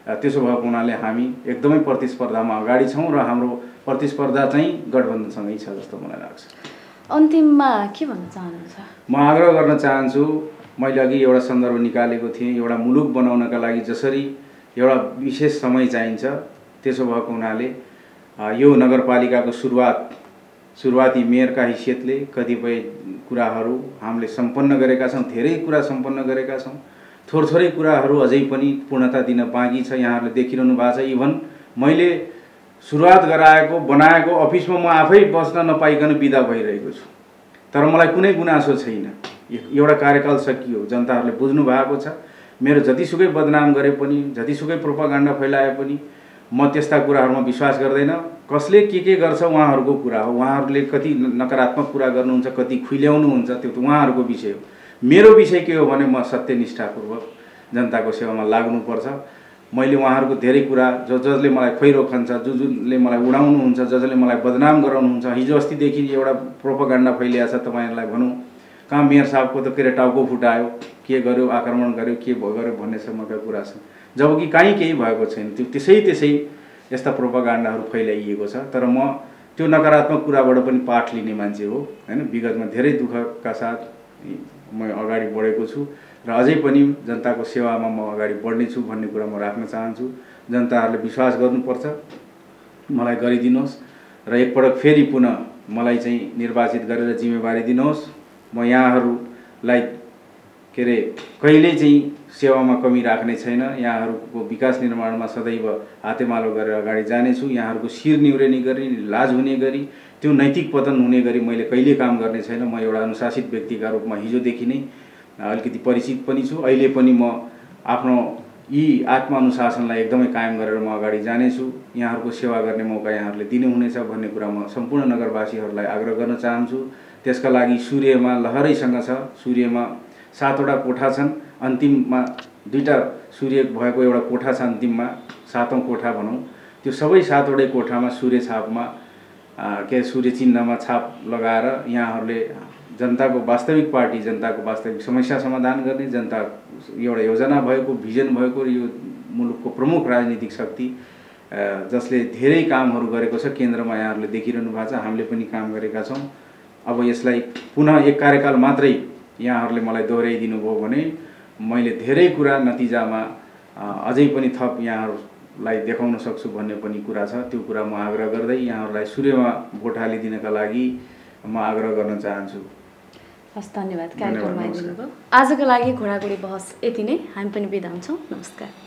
त्यसो भएको हुनाले हामी एकदमै प्रतिस्पर्धामा अगाडि छौँ र हाम्रो प्रतिस्पर्धा चाहिँ गठबन्धनसँगै छ जस्तो मलाई लाग्छ। अन्तिममा के भन्न चाहनुहुन्छ? म आग्रह गर्न चाहन्छु, मैले अघि एउटा सन्दर्भ निकालेको थिएँ, एउटा मुलुक बनाउनका लागि जसरी एउटा विशेष समय चाहिन्छ, त्यसो भएको हुनाले यो नगरपालिकाको सुरुवाती मेयरका हैसियतले कतिपय कुराहरू हामीले सम्पन्न गरेका छौँ, धेरै कुरा सम्पन्न गरेका छौँ। थोरै कुराहरू अझै पनि पूर्णता दिन बाँकी छ। यहाँहरूले देखिरहनु भएको छ। इभन मैले सुरुवात गराएको बनाएको अफिसमा म आफै बस्न नपाइकन बिदा भइरहेको छु, तर मलाई कुनै गुनासो छैन। एउटा कार्यकाल सकियो, जनताहरूले बुझ्नु भएको छ। मेरो जतिसुकै बदनाम गरे पनि, जतिसुकै प्रोपागान्डा फैलाए पनि म त्यस्ता कुराहरूमा विश्वास गर्दैन। कसले के गर्छ उहाँहरूको कुरा हो। उहाँहरूले कति नकारात्मक कुरा गर्नुहुन्छ, कति खुइल्याउनुहुन्छ, त्यो त उहाँहरूको विषय हो। मेरो विषय के हो भने म सत्यनिष्ठापूर्वक जनताको सेवामा लाग्नुपर्छ। मैले उहाँहरूको धेरै कुरा, जसले मलाई खैरो खान्छ, जसले मलाई उडाउनुहुन्छ, जसले मलाई बदनाम गराउनुहुन्छ, हिजो अस्तिदेखि एउटा प्रोपागान्डा फैलिएको छ। तपाईँहरूलाई भनौँ कहाँ मेयर साहबको त के अरे टाउको फुटायो, के गर्यो, आक्रमण गर्यो, के गर्यो भन्ने सम्मका कुरा छन्, जबकि कहीँ केही भएको छैन। त्यो त्यसै यस्ता प्रोपागान्डाहरू फैलाइएको छ। तर म त्यो नकारात्मक कुराबाट पनि पाठ लिने मान्छे हो हैन। विगतमा धेरै दुःखका साथ म अगाडि बढेको छु र अझै पनि जनताको सेवामा म अगाडि बढ्ने छु भन्ने कुरा म राख्न चाहन्छु। जनताहरूले विश्वास गर्नुपर्छ, मलाई गरिदिनुहोस् र एकपटक फेरि पुनः मलाई चाहिँ निर्वाचित गरेर जिम्मेवारी दिनुहोस्। म यहाँहरूलाई के अरे कहिल्यै चाहिँ सेवामा कमी राख्ने छैन। यहाँहरूको विकास निर्माणमा सदैव हातेमालो गरेर अगाडि जानेछु। यहाँहरूको शिर निहुरेनी गरी, लाज हुने गरी, त्यो नैतिक पतन हुने गरी मैले कहिले काम गर्ने छैन। म एउटा अनुशासित व्यक्तिका रूपमा हिजोदेखि नै अलिकति परिचित पनि छु। अहिले पनि म आफ्नो यी आत्मअनुशासनलाई एकदमै कायम गरेर म अगाडि जानेछु। यहाँहरूको सेवा गर्ने मौका यहाँहरूले दिनुहुनेछ भन्ने कुरा म सम्पूर्ण नगरवासीहरूलाई आग्रह गर्न चाहन्छु। त्यसका लागि सूर्यमा लहरैसँग छ। सूर्यमा 7 वटा कोठा छन्। अन्तिममा 2टा सूर्य भएको एउटा कोठा छ, अन्तिममा 7औं कोठा भनौँ। त्यो सबै 7 वटै कोठामा सूर्य छापमा के सूर्य चिन्हमा छाप लगाएर यहाँहरूले जनताको वास्तविक पार्टी, जनताको वास्तविक समस्या समाधान गर्ने, जनता एउटा योजना भएको, भिजन भएको यो मुलुकको प्रमुख राजनीतिक शक्ति जसले धेरै कामहरू गरेको छ केन्द्रमा यहाँहरूले देखिरहनु भएको छ। हामीले पनि काम गरेका छौँ। अब यसलाई पुनः एक कार्यकाल मात्रै यहाँहरूले मलाई दोहोऱ्याइदिनु भयो भने मैले धेरै कुरा नतिजामा अझै पनि थप यहाँहरूलाई देखाउन सक्छु भन्ने पनि कुरा छ। त्यो कुरा म आग्रह गर्दै यहाँहरूलाई सूर्यमा भोट हालिदिनका लागि म आग्रह गर्न चाहन्छु। हस्, धन्यवाद कार्यक्रममा आइदिनुभयो। आजको लागि घोडाघोडी बहस यति नै। हामी पनि बिदा हुन्छौँ। नमस्कार।